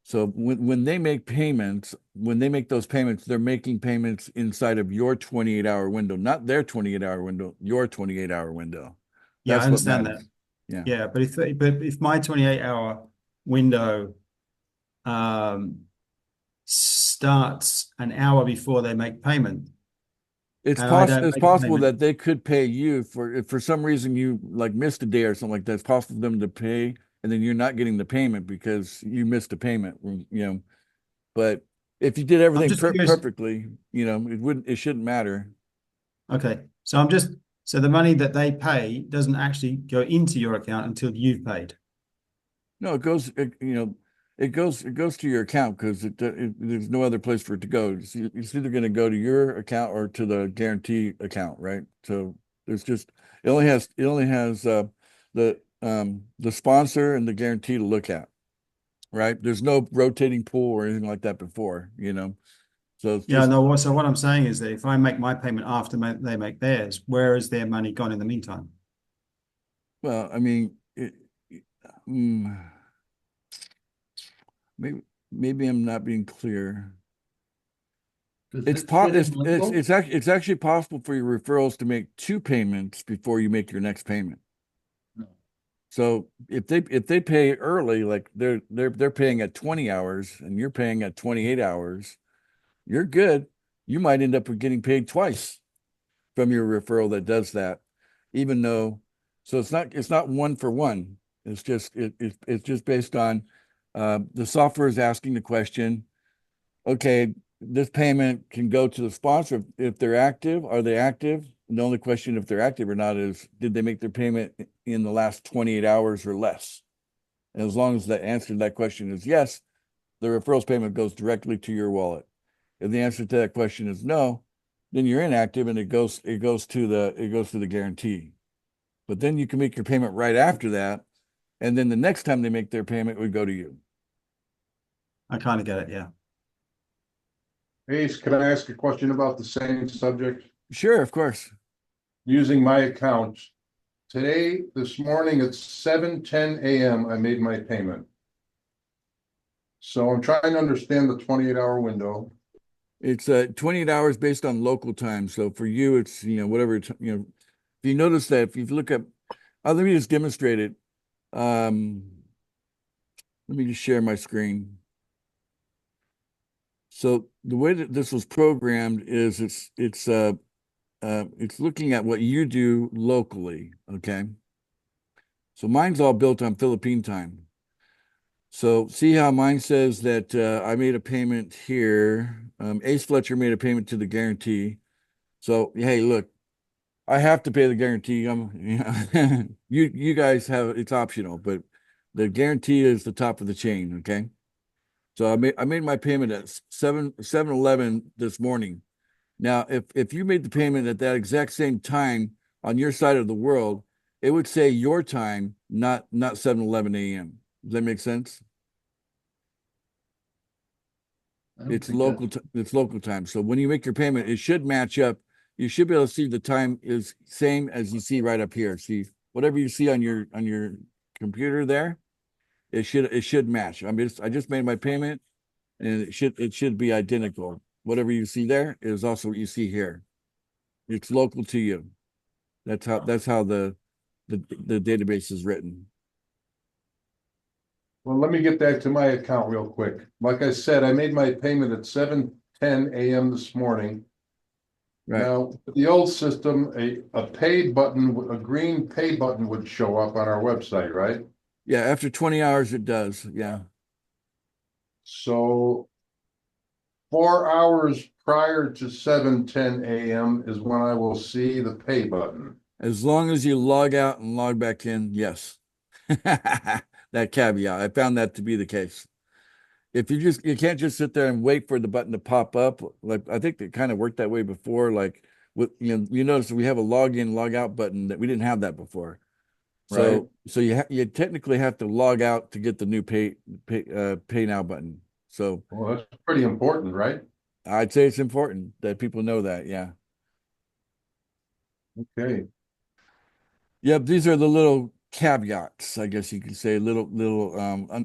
Speaker 1: So when they make payments, when they make those payments, they're making payments inside of your 28-hour window, not their 28-hour window, your 28-hour window.
Speaker 3: Yeah,
Speaker 1: That's
Speaker 3: I
Speaker 1: what
Speaker 3: understand that.
Speaker 1: matters. Yeah.
Speaker 3: Yeah, but if my 28-hour window starts an hour before they make payment,
Speaker 1: It's
Speaker 3: and I don't
Speaker 1: it's
Speaker 3: make a
Speaker 1: possible
Speaker 3: payment,
Speaker 1: that they could pay you for if for some reason you like missed a day or something like that. It's possible for them to pay and then you're not getting the payment because you missed a payment, But if you did
Speaker 3: I'm
Speaker 1: everything
Speaker 3: just curious.
Speaker 1: perfectly, it shouldn't matter.
Speaker 3: Okay, so the money that they pay doesn't actually go into your account until you've paid.
Speaker 1: No, it goes to your account because there's no other place for it to go. It's either going to go to your account or to the guarantee account, right? So it only has the sponsor and the guarantee to look at, right? There's no rotating pool or anything like that before, So it's
Speaker 3: Yeah,
Speaker 1: just
Speaker 3: no. So what I'm saying is that if I make my payment after they make theirs, where is their money gone in the meantime?
Speaker 1: well, I mean, maybe I'm not being clear.
Speaker 6: Does
Speaker 1: It's
Speaker 6: it sit in
Speaker 1: it's actually possible for your referrals to make two payments before you make your next payment.
Speaker 6: No.
Speaker 1: So if they pay early, like they're paying at 20 hours and you're paying at 28 hours, you're good. You might end up with getting paid twice from your referral that does that, even though it's not one for one. It's just based on the software is asking the question, okay, this payment can go to the sponsor if they're active. Are they active? And the only question if they're active or not is did they make their payment in the last 28 hours or less? And as long as the answer to that question is yes, the referrals payment goes directly to your wallet. If the answer to that question is no, then you're inactive and it goes to the guarantee. But then you can make your payment right after that, and then the next time they make their payment would go to you.
Speaker 3: I kind of get it. Yeah.
Speaker 7: Ace, can I ask a question about the same subject?
Speaker 1: Sure, of course.
Speaker 7: Using my account. Today, this morning at 7:10 a.m., I made my payment. So I'm trying to understand the 28-hour window.
Speaker 1: It's 28 hours based on local time. So for you, it's whatever if you notice that if you look up, let me just demonstrate it. Let me just share my screen. So the way that this was programmed is it's looking at what you do locally. Okay. So mine's all built on Philippine time. So see how mine says that I made a payment here. Ace Fletcher made a payment to the guarantee. So hey, look, I have to pay the guarantee. You guys have it's optional, but the guarantee is the top of the chain. Okay. So I made my payment at 7-11 this morning. Now, if you made the payment at that exact same time on your side of the world, it would say your time, not 7-11 a.m. Does that make sense? It's local time. So when you make your payment, it should match up. You should be able to see the time is same as you see right up here. See whatever you see on your computer there, it should match. I mean, I just made my payment, and it should be identical. Whatever you see there is also what you see here. It's local to you. That's how the database is written.
Speaker 7: Well, let me get back to my account real quick. Like I said, I made my payment at 7:10 a.m. this morning.
Speaker 1: Right.
Speaker 7: Now, the old system, a pay button, a green pay button would show up on our website, right?
Speaker 1: Yeah, after 20 hours, it does. Yeah.
Speaker 7: So 4 hours prior to 7:10 a.m. is when I will see the pay button.
Speaker 1: As long as you log out and log back in, yes. That caveat. I found that to be the case. If you can't just sit there and wait for the button to pop up. Like I think it kind of worked that way before. Like you notice we have a login, log out button that we didn't have that before. So
Speaker 7: Right.
Speaker 1: you technically have to log out to get the new pay now button. So
Speaker 7: Well, that's pretty important, right?
Speaker 1: I'd say it's important that people know that. Yeah.
Speaker 7: Okay.
Speaker 1: Yep. These are the little caveats, I guess you could say, little,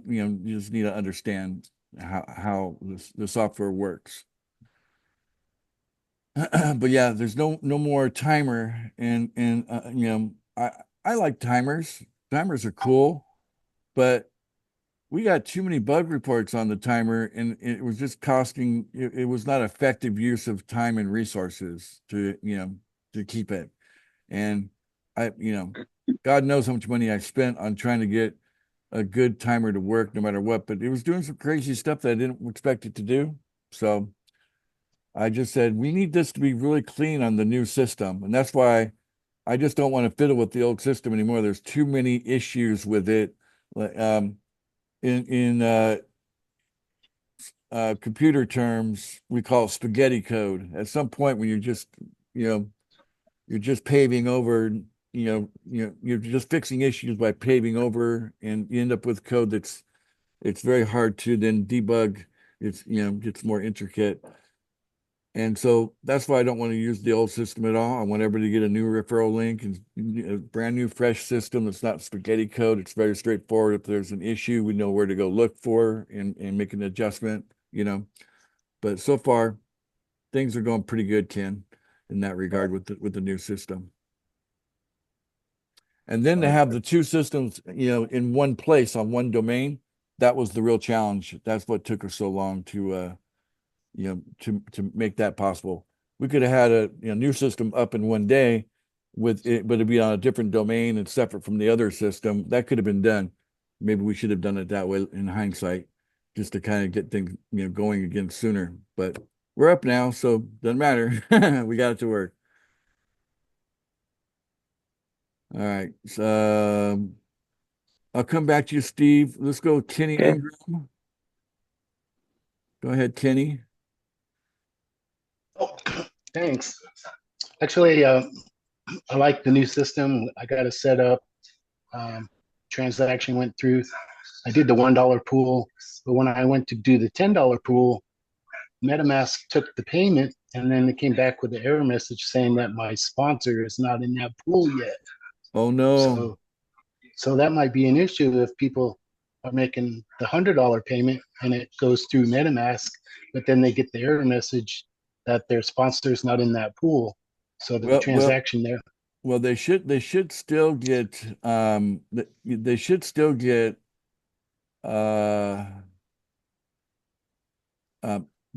Speaker 1: you just need to understand how the software works. But yeah, there's no more timer, and I like timers. Timers are cool, but we got too many bug reports on the timer, and it was just costing. It was not effective use of time and resources to keep it. And God knows how much money I spent on trying to get a good timer to work no matter what, but it was doing some crazy stuff that I didn't expect it to do. So I just said, we need this to be really clean on the new system. And that's why I just don't want to fiddle with the old system anymore. There's too many issues with it. Like, in computer terms, we call it spaghetti code. At some point when you're just paving over, you're just fixing issues by paving over, and you end up with code it's very hard to then debug. It's gets more intricate. And so that's why I don't want to use the old system at all. I want everybody to get a new referral link and a brand new, fresh system that's not spaghetti code. It's very straightforward. If there's an issue, we know where to go look for and make an adjustment, But so far, things are going pretty good, Ken, in that regard with the new system. And then to have the two systems, in one place on one domain, that was the real challenge. That's what took us so long to make that possible. We could have had a new system up in one day with it, but it'd be on a different domain and separate from the other system. That could have been done. Maybe we should have done it that way in hindsight, just to kind of get things, going again sooner. But we're up now, so doesn't matter. We got it to work. All right. So, I'll come back to you, Steve. Let's go, Kenny
Speaker 2: Okay.
Speaker 1: Ingram. Go ahead, Kenny.
Speaker 11: Oh, thanks. Actually, I like the new system. I got it set up. Transaction went through. I did the $1 pool, but when I went to do the $10 pool, MetaMask took the payment, and then it came back with an error message saying that my sponsor is not in that pool yet.
Speaker 1: Oh no.
Speaker 11: So that might be an issue if people are making the $100 payment and it goes through MetaMask, but then they get the error message that their sponsor is not in that pool. So the transaction there.
Speaker 1: Well, they should still get they should still get the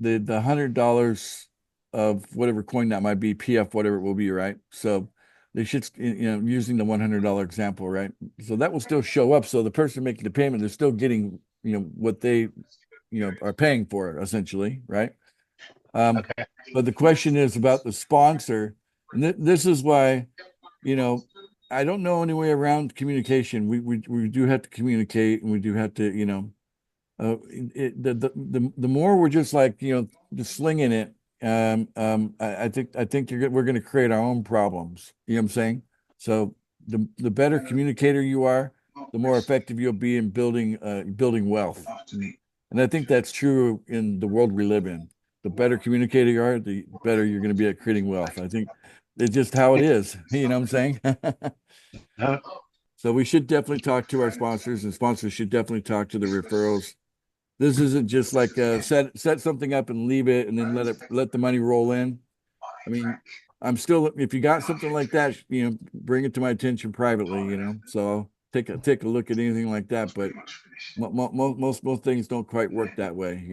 Speaker 1: $100 of whatever coin that might be, PF, whatever it will be, right? So they should, using the $100 example, right? So that will still show up. So the person making the payment is still getting, what they, are paying for, essentially, right?
Speaker 11: Okay.
Speaker 1: But the question is about the sponsor, and this is why, I don't know any way around communication. We do have to communicate, and we do have to, the more we're just like, just slinging it. I think we're going to create our own problems. You know what I'm saying? So the better communicator you are, the more effective you'll be in building wealth. And I think that's true in the world we live in. The better communicator you are, the better you're going to be at creating wealth. I think it's just how it is. You know what I'm saying? So we should definitely talk to our sponsors, and sponsors should definitely talk to the referrals. This isn't just like set something up and leave it and then let the money roll in. I mean, I'm still, if you got something like that, bring it to my attention privately, So I'll take a look at anything like that. But most things don't quite work that way,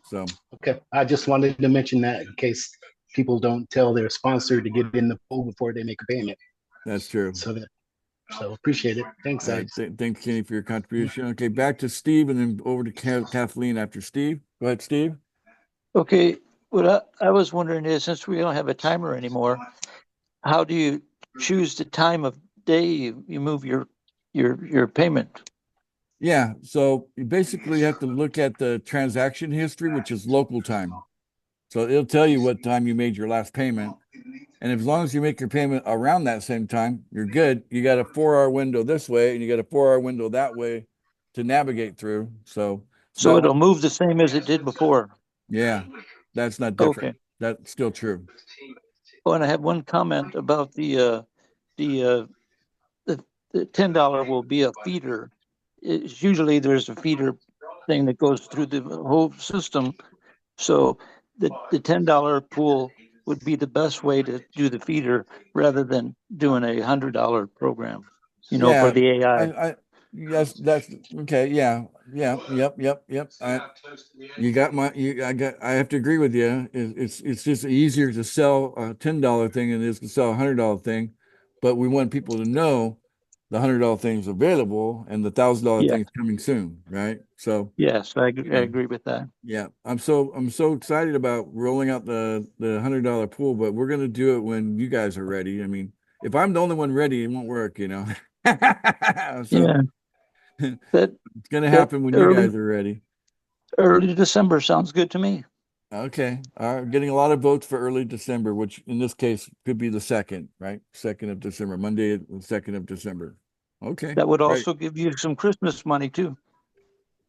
Speaker 1: So
Speaker 11: Okay, I just wanted to mention that in case people don't tell their sponsor to get in the pool before they make a payment.
Speaker 1: That's true.
Speaker 11: So appreciate it. Thanks, guys.
Speaker 1: Thanks, Kenny, for your contribution. Okay, back to Steve, and then over to Kathleen after Steve. Go ahead, Steve.
Speaker 2: Okay, what I was wondering is, since we don't have a timer anymore, how do you choose the time of day you move your payment?
Speaker 1: Yeah, so you basically have to look at the transaction history, which is local time. So it'll tell you what time you made your last payment. And as long as you make your payment around that same time, you're good. You got a 4-hour window this way, and you got a 4-hour window that way to navigate through. So
Speaker 2: So it'll move the same as it did before.
Speaker 1: Yeah, that's not different.
Speaker 2: Okay.
Speaker 1: That's still true.
Speaker 2: Oh, and I have one comment about the $10 will be a feeder. It's usually there's a feeder thing that goes through the whole system. So the $10 pool would be the best way to do the feeder rather than doing a $100 program, for the AI.
Speaker 1: Yes, that's okay. Yeah, yep. I have to agree with you. It's just easier to sell a $10 thing than it is to sell a $100 thing, but we want people to know the $100 thing is available and the $1,000 thing is coming soon, right? So
Speaker 2: yes, I agree with that.
Speaker 1: yeah, I'm so excited about rolling out the $100 pool, but we're gonna do it when you guys are ready. I mean, if I'm the only one ready, it won't work, So it's gonna happen when you guys are ready.
Speaker 2: Early December sounds good to me.
Speaker 1: Okay. All right. Getting a lot of votes for early December, which in this case could be the 2nd, right? 2nd of December, Monday, the 2nd of December. Okay.
Speaker 2: That would also give you some Christmas money too.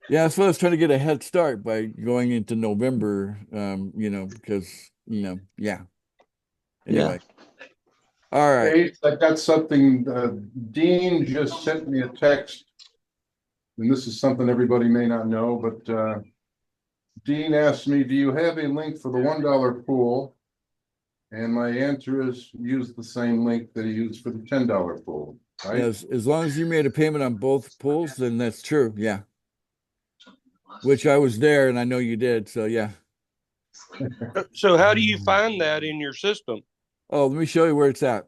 Speaker 1: Yeah, so I was trying to get a head start by going into November, because, yeah. Anyway. All right.
Speaker 7: Hey, I got something, Dean just sent me a text. And this is something everybody may not know, but Dean asked me, do you have a link for the $1 pool? And my answer is use the same link that he used for the $10 pool, right?
Speaker 1: Yes, as long as you made a payment on both pools, then that's true. Yeah. Which I was there and I know you did. So yeah.
Speaker 9: So how do you find that in your system?
Speaker 1: Oh, let me show you where it's at.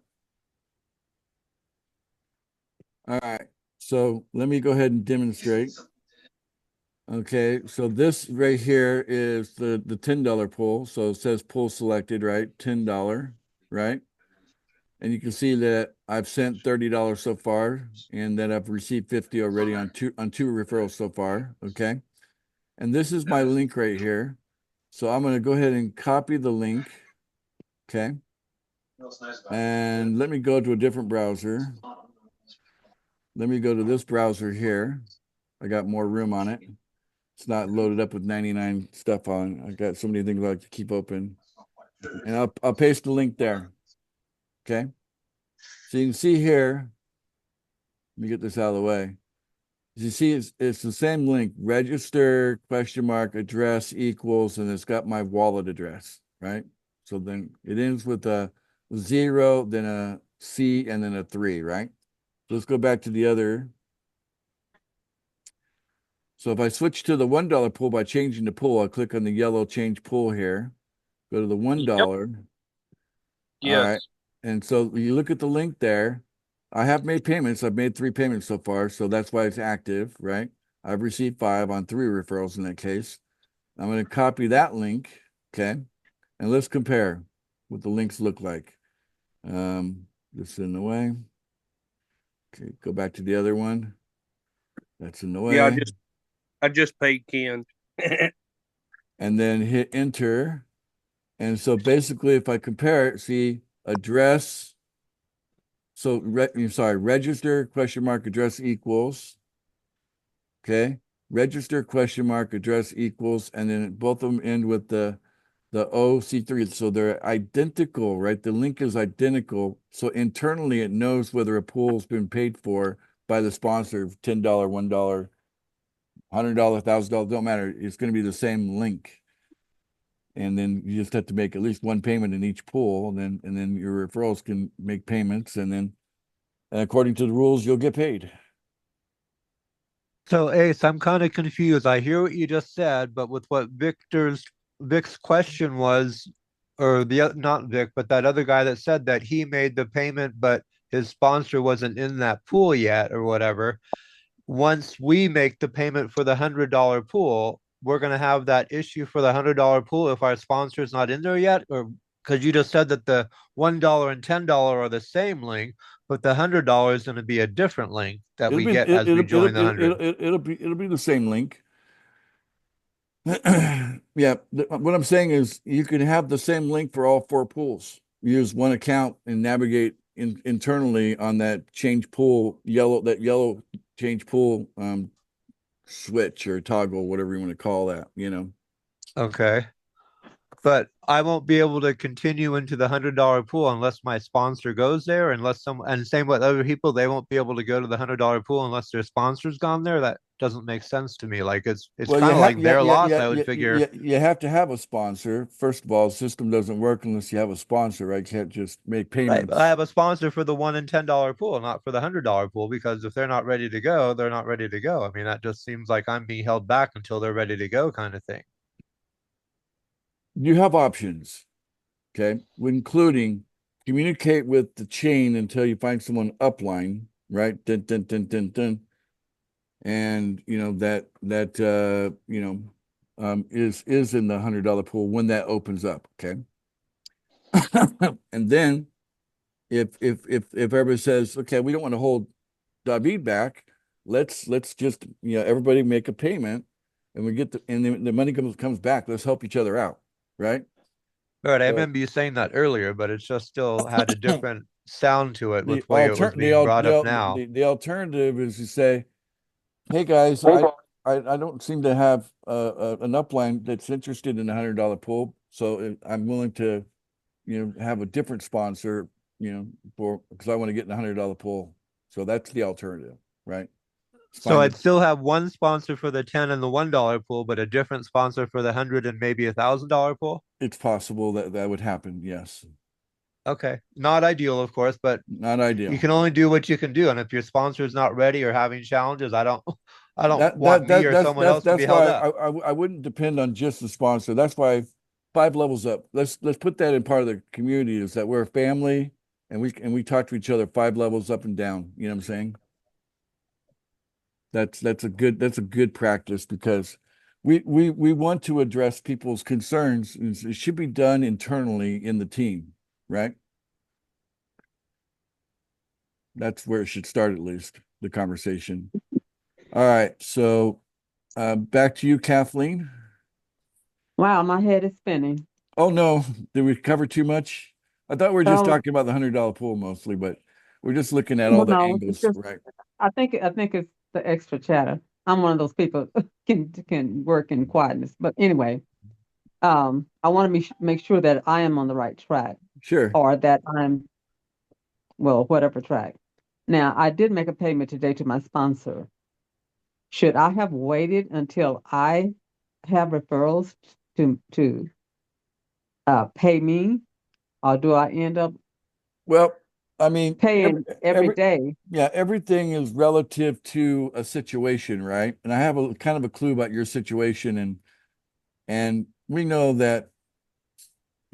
Speaker 1: All right. So let me go ahead and demonstrate. Okay, so this right here is the $10 pool. So it says pool selected, right? $10, right? And you can see that I've sent $30 so far, and that I've received 50 already on two referrals so far. Okay. And this is my link right here. So I'm going to go ahead and copy the link. Okay. And let me go to a different browser. Let me go to this browser here. I got more room on it. It's not loaded up with 99 stuff on. I got so many things I like to keep open. And I'll paste the link there. Okay. So you can see here, let me get this out of the way. As you see, it's the same link, register, $address equals, and it's got my wallet address, right? So then it ends with a 0, then a C, and then a 3, right? So let's go back to the other. So if I switch to the $1 pool by changing the pool, I'll click on the yellow change pool here, go to the $1.
Speaker 9: Yep.
Speaker 1: Yes. All right. And so you look at the link there. I have made payments. I've made 3 payments so far. So that's why it's active, right? I've received 5 on 3 referrals in that case. I'm going to copy that link. Okay. And let's compare what the links look like. This in the way. Okay. Go back to the other one. That's in the way.
Speaker 9: Yeah, I just paid Ken.
Speaker 1: And then hit enter. And so basically, if I compare it, see address. So register $address equals. Okay. Register $address equals. And then both of them end with the OC3. So they're identical, right? The link is identical. So internally, it knows whether a pool's been paid for by the sponsor, $10, $1, $100, $1,000, don't matter. It's going to be the same link. And then you just have to make at least one payment in each pool, and then your referrals can make payments, and then according to the rules, you'll get paid.
Speaker 5: So Ace, I'm kind of confused. I hear what you just said, but with what Vic's question was, or not Vic, but that other guy that said that he made the payment, but his sponsor wasn't in that pool yet or whatever. Once we make the payment for the $100 pool, we're going to have that issue for the $100 pool if our sponsor is not in there yet? Or because you just said that the $1 and $10 are the same link, but the $100 is going to be a different link that we get as we join the 100.
Speaker 1: It'll be the same link. Yeah, what I'm saying is you can have the same link for all 4 pools. Use one account and navigate internally on that change pool, yellow change pool switch or toggle, whatever you want to call that,
Speaker 5: Okay. But I won't be able to continue into the $100 pool unless my sponsor goes there, unless and same with other people, they won't be able to go to the $100 pool unless their sponsor's gone there. That doesn't make sense to me. Like it's
Speaker 1: Well,
Speaker 5: kind
Speaker 1: you
Speaker 5: of
Speaker 1: have
Speaker 5: like their loss, I would figure.
Speaker 1: you have to have a sponsor. First of all, the system doesn't work unless you have a sponsor, right? You can't just make
Speaker 5: Right,
Speaker 1: payments.
Speaker 5: but I have a sponsor for the $1 and $10 pool, not for the $100 pool, because if they're not ready to go, they're not ready to go. I mean, that just seems like I'm being held back until they're ready to go, kind of thing.
Speaker 1: You have options, okay, including communicate with the chain until you find someone upline, right? Dun, dun, dun, dun, dun. And that is in the $100 pool when that opens up, okay. And then if everybody says, okay, we don't want to hold David back, let's just everybody make a payment, and we get the money comes back. Let's help each other out, right?
Speaker 5: Right, I
Speaker 1: So
Speaker 5: remember you saying that earlier, but it's just still had a different sound to it
Speaker 1: the
Speaker 5: with the way it was being brought up now.
Speaker 1: the alternative is to say, hey guys, I don't seem to have an upline that's interested in a $100 pool, so I'm willing to have a different sponsor, because I want to get in a $100 pool. So that's the alternative, right?
Speaker 5: So I'd still have one sponsor for the 10 and the $1 pool, but a different sponsor for the 100 and maybe $1,000 pool.
Speaker 1: It's possible that would happen. Yes.
Speaker 5: Okay. Not ideal, of course, but
Speaker 1: not ideal.
Speaker 5: You can only do what you can do. And if your sponsor is not ready or having challenges, I don't want me or someone else to be held up.
Speaker 1: I wouldn't depend on just the sponsor. That's why 5 levels up. Let's put that in part of the community, is that we're a family and we talk to each other 5 levels up and down. You know what I'm saying? That's a good practice, because we want to address people's concerns. It should be done internally in the team, right? That's where it should start, at least, the conversation. All right, so back to you, Kathleen.
Speaker 4: Wow, my head is spinning.
Speaker 1: Oh no, did we cover too much? I thought we were just talking about the $100 pool mostly, but we're just looking at all the angles, right?
Speaker 4: I think it's the extra chatter. I'm one of those people can work in quietness. But anyway, I want to make sure that I am on the right track.
Speaker 1: Sure.
Speaker 4: Or that I'm, well, whatever track. Now, I did make a payment today to my sponsor. Should I have waited until I have referrals to pay me, or do I end up?
Speaker 1: Well, I mean,
Speaker 4: paying every day.
Speaker 1: Yeah, everything is relative to a situation, right? And I have a kind of a clue about your situation, and we know that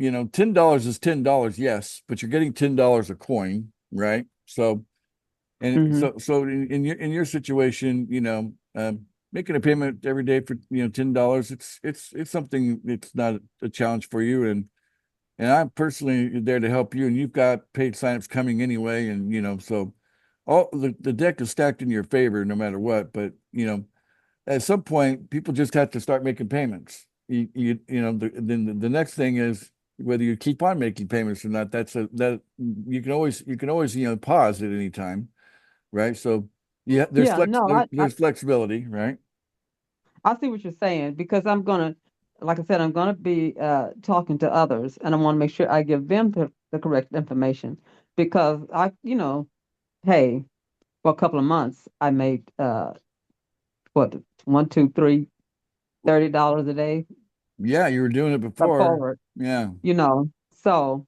Speaker 1: $10 is $10, yes, but you're getting $10 a coin, right? So, and so in your situation, making a payment every day for $10, it's something, it's not a challenge for you, and I'm personally there to help you, and you've got paid signups coming anyway, and so all the deck is stacked in your favor no matter what. But at some point, people just have to start making payments. Then the next thing is whether you keep on making payments or not. That you can always pause at any time, right? So yeah, there's flexibility, right?
Speaker 4: I see what you're saying, because like I said, I'm gonna be talking to others, and I want to make sure I give them the correct information, because hey, for a couple of months I made what, $1, $2, $3, $30 a day.
Speaker 1: Yeah, you were doing it before.
Speaker 4: Forward.
Speaker 1: Yeah.
Speaker 4: So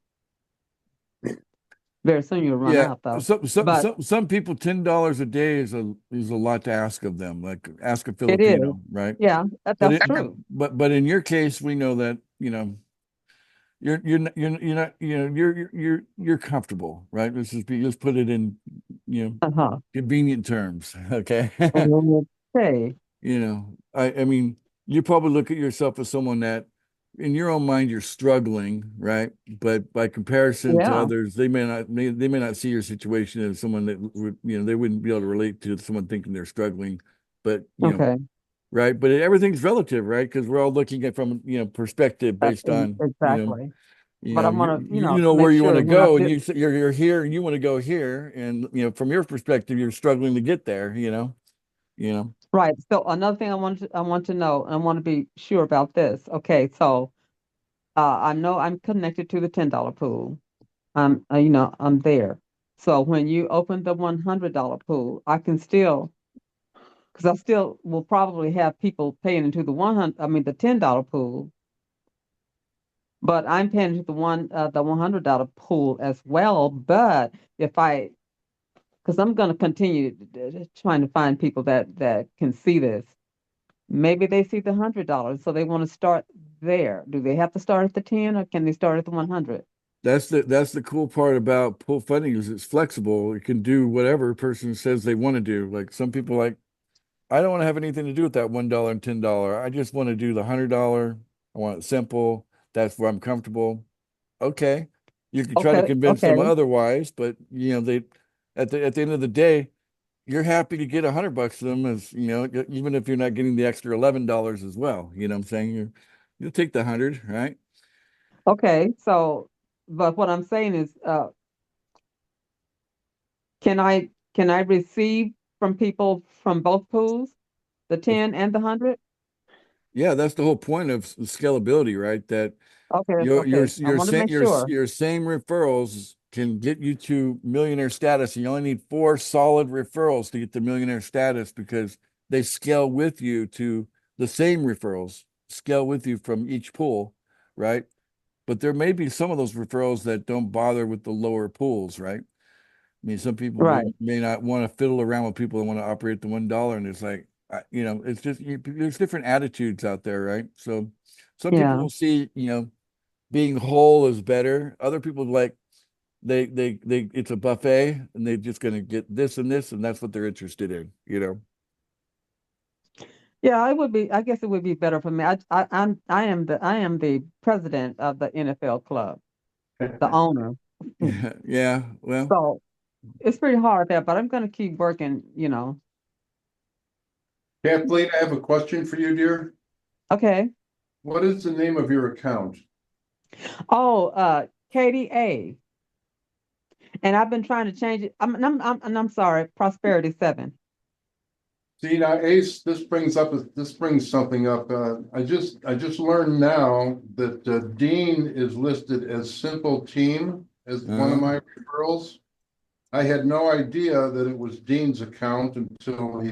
Speaker 4: very soon you'll run out, though.
Speaker 1: Some people, $10 a day is a lot to ask of them. Like, ask a Filipino, right?
Speaker 4: Yeah, that's true.
Speaker 1: But in your case, we know that you're comfortable, right? Let's put it in convenient terms, okay?
Speaker 4: Okay.
Speaker 1: I mean, you probably look at yourself as someone that, in your own mind, you're struggling, right? But by comparison to others, they may not see your situation as someone that would, they wouldn't be able to relate to someone thinking they're struggling. But right? But everything's relative, right? Because we're all looking at from perspective based on
Speaker 4: exactly.
Speaker 1: But I want to, where you want to go, and you're here, and you want to go here, and from your perspective, you're struggling to get there.
Speaker 4: Right. So another thing I want to know, and I want to be sure about this. Okay, so I know I'm connected to the $10 pool. I'm there. So when you open the $100 pool, I can still, because I still will probably have people paying into the 100, I mean the $10 pool, but I'm paying into the $100 pool as well. But if I, because I'm going to continue trying to find people that can see this. Maybe they see the $100, so they want to start there. Do they have to start at the 10 or can they start at the 100?
Speaker 1: That's the cool part about pool funding is it's flexible. It can do whatever a person says they want to do. Like some people like, I don't want to have anything to do with that $1 and $10. I just want to do the $100. I want it simple. That's where I'm comfortable. Okay. You can try to
Speaker 4: Okay,
Speaker 1: convince them
Speaker 4: okay,
Speaker 1: otherwise, but they at the end of the day, you're happy to get $100 to them as even if you're not getting the extra $11 as well. You know what I'm saying? You'll take the 100, right?
Speaker 4: okay. So, but what I'm saying is, can I receive from people from both pools, the 10 and the 100?
Speaker 1: Yeah, that's the whole point of scalability, right? That
Speaker 4: Okay,
Speaker 1: your your
Speaker 4: okay. I
Speaker 1: your
Speaker 4: want to
Speaker 1: same
Speaker 4: make sure.
Speaker 1: your same referrals can get you to millionaire status. You only need 4 solid referrals to get to millionaire status because they scale with you to the same referrals, scale with you from each pool, right? But there may be some of those referrals that don't bother with the lower pools, right? I mean, some people
Speaker 4: Right.
Speaker 1: may not want to fiddle around with people that want to operate the $1, and it's like, it's just there's different attitudes out there, right? So some people
Speaker 4: Yeah.
Speaker 1: will see, being whole is better. Other people like they it's a buffet and they're just gonna get this and this, and that's what they're interested in.
Speaker 4: Yeah, I guess it would be better for me. I am the president of the NFL club, the owner.
Speaker 1: Yeah, well,
Speaker 4: So it's pretty hard there, but I'm going to keep working.
Speaker 7: Kathleen, I have a question for you, dear.
Speaker 4: Okay.
Speaker 7: What is the name of your account?
Speaker 4: Oh, Katie A. And I've been trying to change it. And I'm sorry, Prosperity 7.
Speaker 7: See, now Ace, this brings something up. I just learned now that Dean is listed as Simple Team as one of my referrals. I had no idea that it was Dean's account until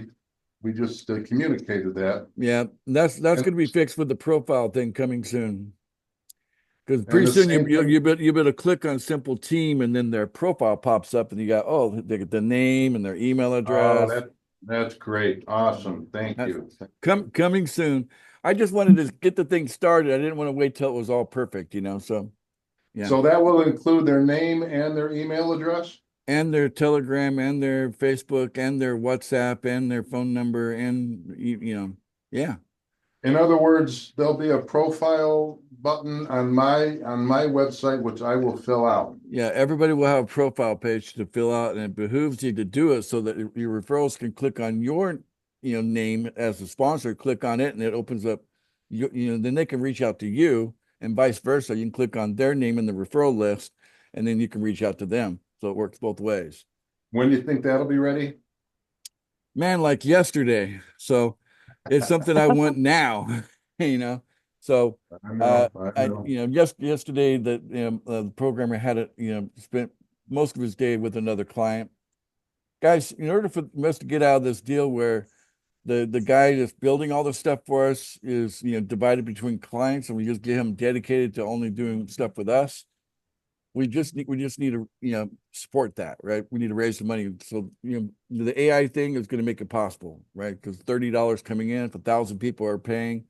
Speaker 7: we just communicated that.
Speaker 1: yeah, that's going to be fixed with the profile thing coming soon. Because
Speaker 7: And
Speaker 1: pretty
Speaker 7: the
Speaker 1: soon
Speaker 7: same thing.
Speaker 1: you better click on Simple Team and then their profile pops up and you got they get the name and their email
Speaker 7: Oh,
Speaker 1: address.
Speaker 7: that's great. Awesome. Thank
Speaker 1: That's
Speaker 7: you.
Speaker 1: coming soon. I just wanted to get the thing started. I didn't want to wait till it was all perfect. So yeah.
Speaker 7: So that will include their name and their email address?
Speaker 1: And their Telegram and their Facebook and their WhatsApp and their phone number and yeah.
Speaker 7: In other words, there'll be a profile button on my website, which I will fill out.
Speaker 1: Yeah, everybody will have a profile page to fill out, and it behooves you to do it so that your referrals can click on your name as a sponsor, click on it, and it opens up then they can reach out to you, and vice versa. You can click on their name in the referral list, and then you can reach out to them. So it works both ways.
Speaker 7: When do you think that'll be ready?
Speaker 1: Man, like yesterday. So it's something I want now, So
Speaker 7: I know.
Speaker 1: just yesterday the programmer had spent most of his day with another client. Guys, in order for us to get out of this deal where the guy that's building all this stuff for us is divided between clients and we just get him dedicated to only doing stuff with us, we just need to support that, right? We need to raise some money. So the AI thing is going to make it possible, right? Because $30 coming in, if 1,000 people are paying,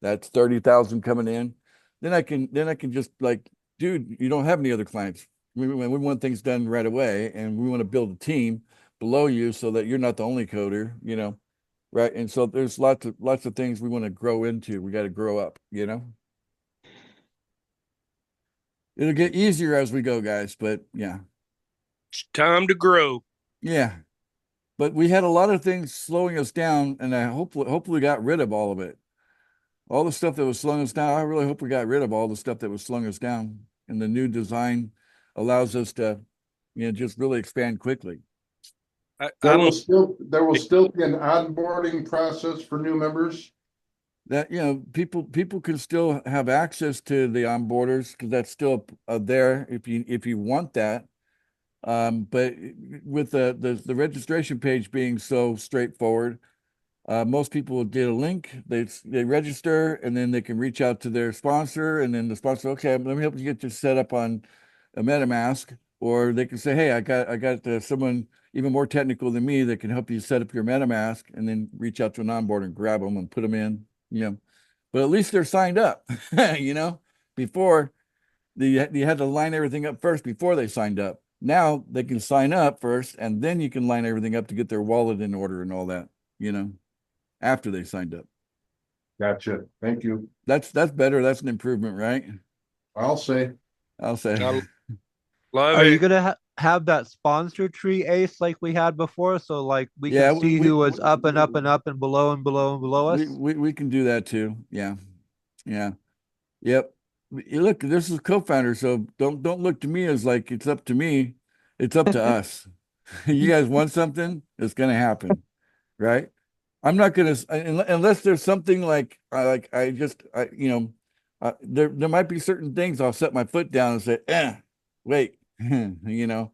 Speaker 1: that's 30,000 coming in. Then I can just like, dude, you don't have any other clients. We want things done right away, and we want to build a team below you so that you're not the only coder, right? And so there's lots of things we want to grow into. We got to grow up. It'll get easier as we go, guys. But yeah,
Speaker 9: It's time to grow.
Speaker 1: yeah. But we had a lot of things slowing us down, and I hopefully got rid of all of it. All the stuff that was slowing us down, I really hope we got rid of all the stuff that was slowing us down. And the new design allows us to, just really expand quickly.
Speaker 9: I
Speaker 7: There will
Speaker 9: don't.
Speaker 7: still be an onboarding process for new members.
Speaker 1: That, you know, people can still have access to the onboarders because that's still there if you want that. But with the registration page being so straightforward, most people will get a link, they register, and then they can reach out to their sponsor, and then the sponsor, okay, let me help you get this set up on a MetaMask, or they can say, hey, I got someone even more technical than me that can help you set up your MetaMask, and then reach out to an onboarder and grab them and put them in, you know. But at least they're signed up, you know. Before you had to line everything up first before they signed up. Now they can sign up first, and then you can line everything up to get their wallet in order and all that, you know, after they signed up.
Speaker 7: Gotcha. Thank you.
Speaker 1: That's better. That's an improvement, right?
Speaker 7: I'll say.
Speaker 9: I love
Speaker 5: Are you
Speaker 9: it.
Speaker 5: gonna have that sponsor tree, Ace, like we had before? So like we
Speaker 1: Yeah,
Speaker 5: can see who was up and up and up and below and below and below us?
Speaker 1: we can do that too. Yeah. Yeah. Yep. Look, this is co-founder, so don't look to me as like it's up to me. It's up to us. You guys want something, it's gonna happen, right? I'm not gonna unless there's something like you know, there might be certain things I'll set my foot down and say, wait, you know.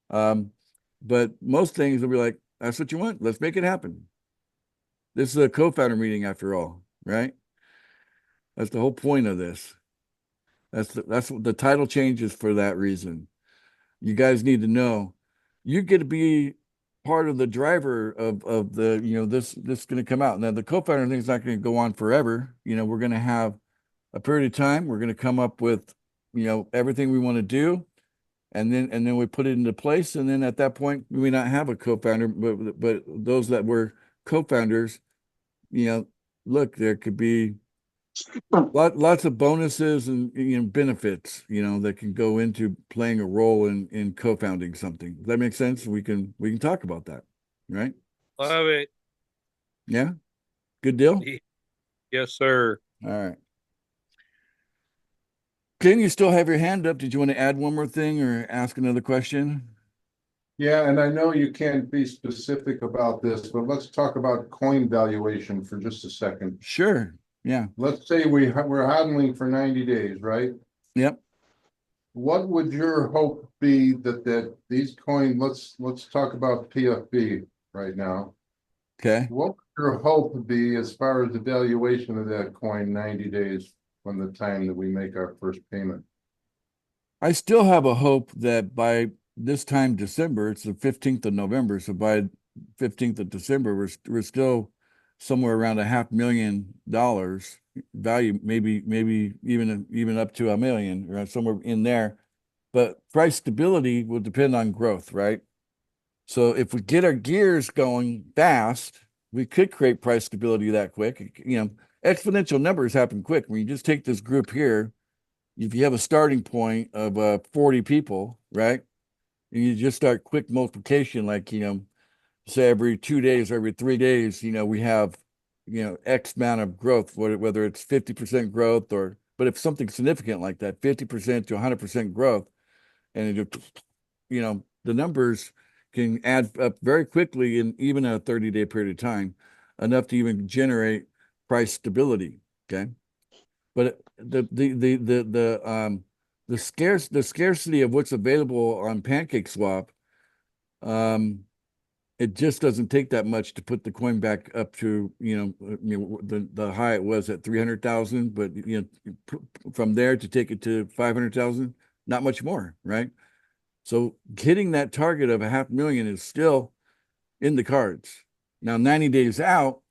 Speaker 1: But most things will be like, that's what you want, let's make it happen. This is a co-founder meeting after all, right? That's the whole point of this. That's what the title changes for that reason. You guys need to know you get to be part of the driver of the, you know, this is going to come out. Now the co-founder thing is not going to go on forever. You know, we're going to have a period of time. We're going to come up with, you know, everything we want to do, and then we put it into place. And then at that point, we may not have a co-founder, but those that were co-founders, you know, look, there could be lots of bonuses and, you know, benefits, you know, that can go into playing a role in co-founding something. Does that make sense? We can talk about that, right?
Speaker 9: Love it.
Speaker 1: Yeah, good deal.
Speaker 9: Yes, sir.
Speaker 1: All right. Ken, you still have your hand up. Did you want to add one more thing or ask another question?
Speaker 7: Yeah, and I know you can't be specific about this, but let's talk about coin valuation for just a second.
Speaker 1: Sure. Yeah.
Speaker 7: Let's say we're hodling for 90 days, right?
Speaker 1: Yep.
Speaker 7: What would your hope be that these coins, let's talk about PFB right now.
Speaker 1: Okay.
Speaker 7: What would your hope be as far as the valuation of that coin 90 days from the time that we make our first payment?
Speaker 1: I still have a hope that by this time December, it's the 15th of November, so by 15th of December, we're still somewhere around $500,000 value, maybe even up to $1 million, or somewhere in there. But price stability will depend on growth, right? So if we get our gears going fast, we could create price stability that quick. You know, exponential numbers happen quick. When you just take this group here, if you have a starting point of 40 people, right? And you just start quick multiplication, like, you know, say every 2 days or every 3 days, you know, we have, you know, X amount of growth, whether it's 50% growth but if something significant like that, 50% to 100% growth, and it, you know, the numbers can add up very quickly in even a 30-day period of time, enough to even generate price stability. Okay. But the scarcity of what's available on PancakeSwap, it just doesn't take that much to put the coin back up to, you know, the high it was at 300,000, but, you know, from there to take it to 500,000, not much more, right? So hitting that target of $500,000 is still in the cards. Now 90 days out,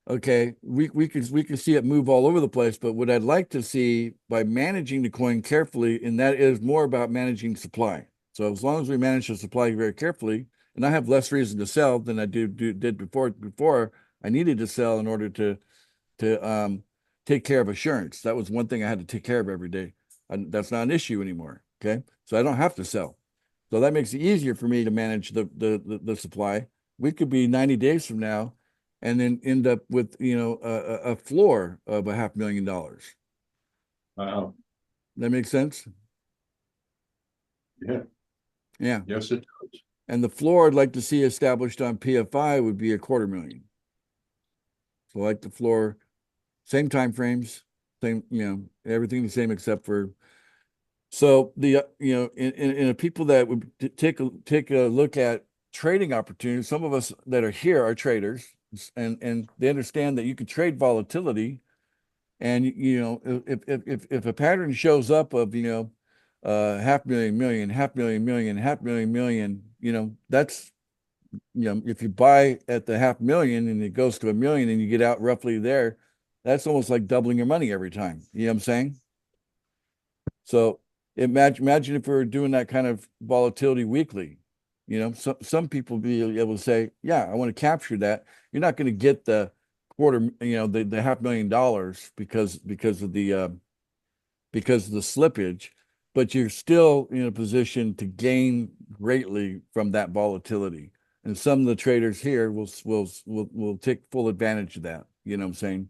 Speaker 1: okay, we can see it move all over the place, but what I'd like to see by managing the coin carefully, and that is more about managing supply. So as long as we manage the supply very carefully, and I have less reason to sell than I did before. Before I needed to sell in order to take care of assurance. That was one thing I had to take care of every day. That's not an issue anymore. Okay, so I don't have to sell. So that makes it easier for me to manage the supply. We could be 90 days from now and then end up with, you know, a floor of $500,000.
Speaker 7: Wow.
Speaker 1: That makes sense?
Speaker 7: Yeah.
Speaker 1: Yeah.
Speaker 7: Yes, it does.
Speaker 1: And the floor I'd like to see established on PFI would be $250,000. So like the floor, same time frames, same, everything the same except for. So the in people that would take a look at trading opportunities, some of us that are here are traders, and they understand that you can trade volatility, and if a pattern shows up of half million, million, half million, million, half million, million, that's if you buy at the 500,000 and it goes to 1 million and you get out roughly there, that's almost like doubling your money every time. You know what I'm saying? So imagine if we were doing that kind of volatility weekly. Some people be able to say, yeah, I want to capture that. You're not going to get the quarter, the $500,000 because of the slippage, but you're still in a position to gain greatly from that volatility. And some of the traders here will take full advantage of that. You know what I'm saying?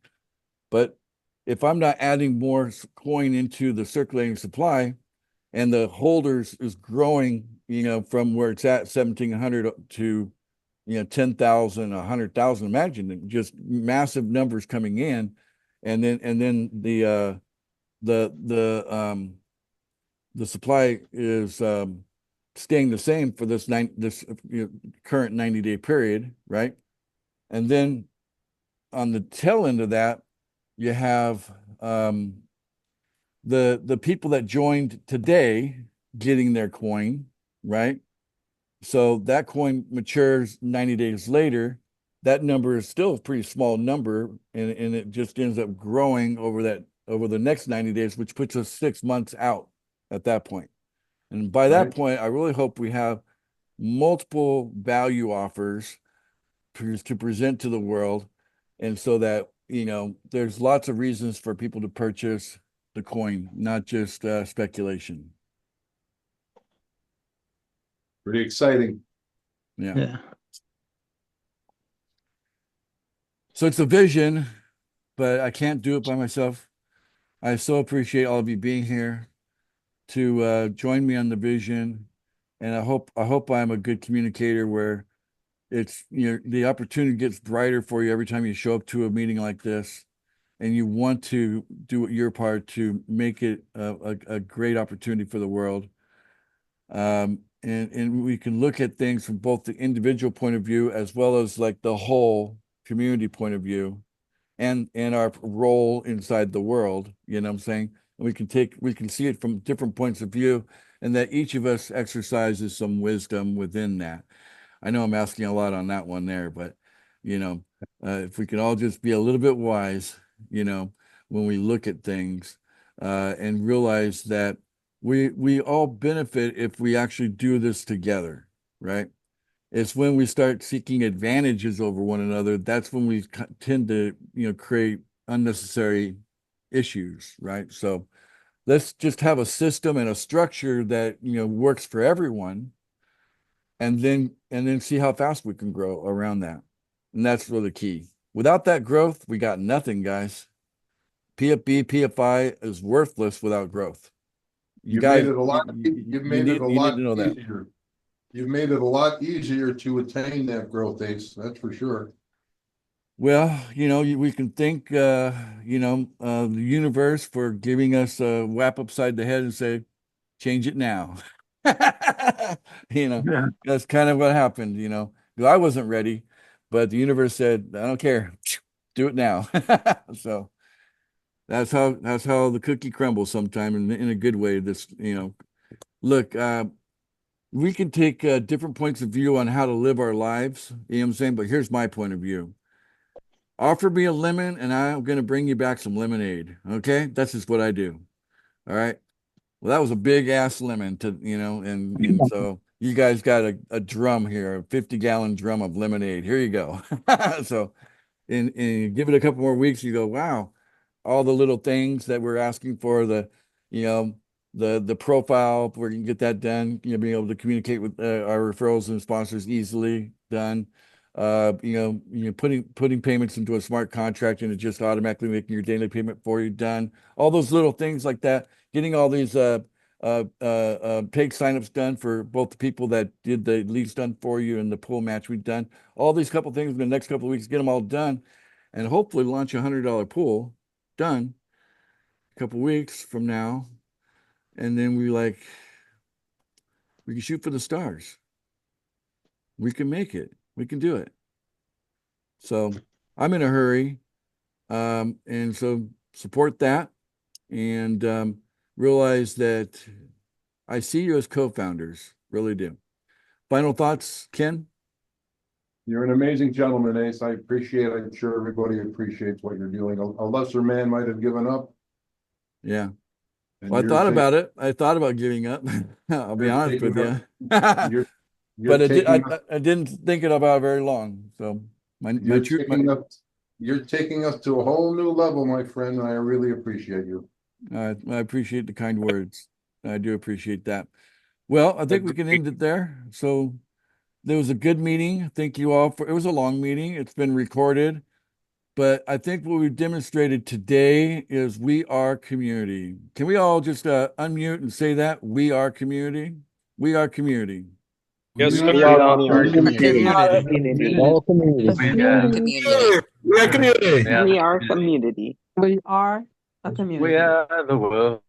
Speaker 1: But if I'm not adding more coin into the circulating supply, and the holders is growing, from where it's at 1,700 to 10,000, 100,000. Imagine just massive numbers coming in, and then the supply is staying the same for this current 90-day period, right? And then on the tail end of that, you have the people that joined today getting their coin, right? So that coin matures 90 days later. That number is still a pretty small number, and it just ends up growing over the next 90 days, which puts us 6 months out at that point. And by that point, I really hope we have multiple value offers to present to the world, and so that there's lots of reasons for people to purchase the coin, not just speculation.
Speaker 7: Pretty exciting.
Speaker 1: Yeah. So it's a vision, but I can't do it by myself. I so appreciate all of you being here to join me on the vision, and I hope I'm a good communicator where it's the opportunity gets brighter for you every time you show up to a meeting like this, and you want to do your part to make it a great opportunity for the world. And we can look at things from both the individual point of view as well as like the whole community point of view, and our role inside the world. You know what I'm saying? And we can see it from different points of view, and that each of us exercises some wisdom within that. I know I'm asking a lot on that one there, but if we can all just be a little bit wise, when we look at things, and realize that we all benefit if we actually do this together, right? It's when we start seeking advantages over one another, that's when we tend to, create unnecessary issues, right? So let's just have a system and a structure that, works for everyone, and then see how fast we can grow around that. And that's really key. Without that growth, we got nothing, guys. PFB, PFI is worthless without growth.
Speaker 7: You've made it a lot easier. You've made it a lot easier to attain that growth, Ace. That's for sure.
Speaker 1: Well, we can thank the universe for giving us a whap upside the head and say, change it now.
Speaker 6: Yeah.
Speaker 1: That's kind of what happened. I wasn't ready, but the universe said, I don't care, do it now. So that's how the cookie crumbles sometime, in a good way. Look, we can take different points of view on how to live our lives, you know what I'm saying? But here's my point of view. Offer me a lemon and I'm going to bring you back some lemonade. Okay. That's just what I do. All right. Well, that was a big ass lemon and so you guys got a drum here, a 50-gallon drum of lemonade. Here you go. So, and you give it a couple more weeks, you go, wow, all the little things that we're asking for, the profile, where you can get that done, being able to communicate with our referrals and sponsors easily done. Putting payments into a smart contract and it just automatically making your daily payment for you done. All those little things like that, getting all these pig signups done for both the people that did the lease done for you and the pool match we've done. All these couple things in the next couple of weeks, get them all done, and hopefully launch $100 pool done a couple weeks from now, and then we can shoot for the stars. We can make it. We can do it. So I'm in a hurry, and so support that, and realize that I see you as co-founders, really do. Final thoughts, Ken?
Speaker 7: You're an amazing gentleman, Ace. I appreciate it. I'm sure everybody appreciates what you're doing. A lesser man might have given up.
Speaker 1: Yeah.
Speaker 7: And
Speaker 1: Well, I
Speaker 7: you're
Speaker 1: thought
Speaker 7: taking-
Speaker 1: about it. I thought about giving up. I'll be
Speaker 7: You're
Speaker 1: honest with
Speaker 7: taking
Speaker 1: you.
Speaker 7: You're
Speaker 1: But
Speaker 7: taking us-
Speaker 1: I didn't think it about very long. So
Speaker 7: you're taking us to a whole new level, my friend, and I really appreciate you.
Speaker 1: I appreciate the kind words. I do appreciate that. Well, I think we can end it there. So there was a good meeting. Thank you all it was a long meeting. It's been recorded. But I think what we've demonstrated today is we are community. Can we all just unmute and say that? We are community. We are community.
Speaker 9: Yes,
Speaker 7: We
Speaker 9: sir.
Speaker 8: We are community.
Speaker 2: Community.
Speaker 12: All communities.
Speaker 4: Community.
Speaker 12: We are community.
Speaker 13: We are community.
Speaker 4: We are a community.
Speaker 12: We are the world.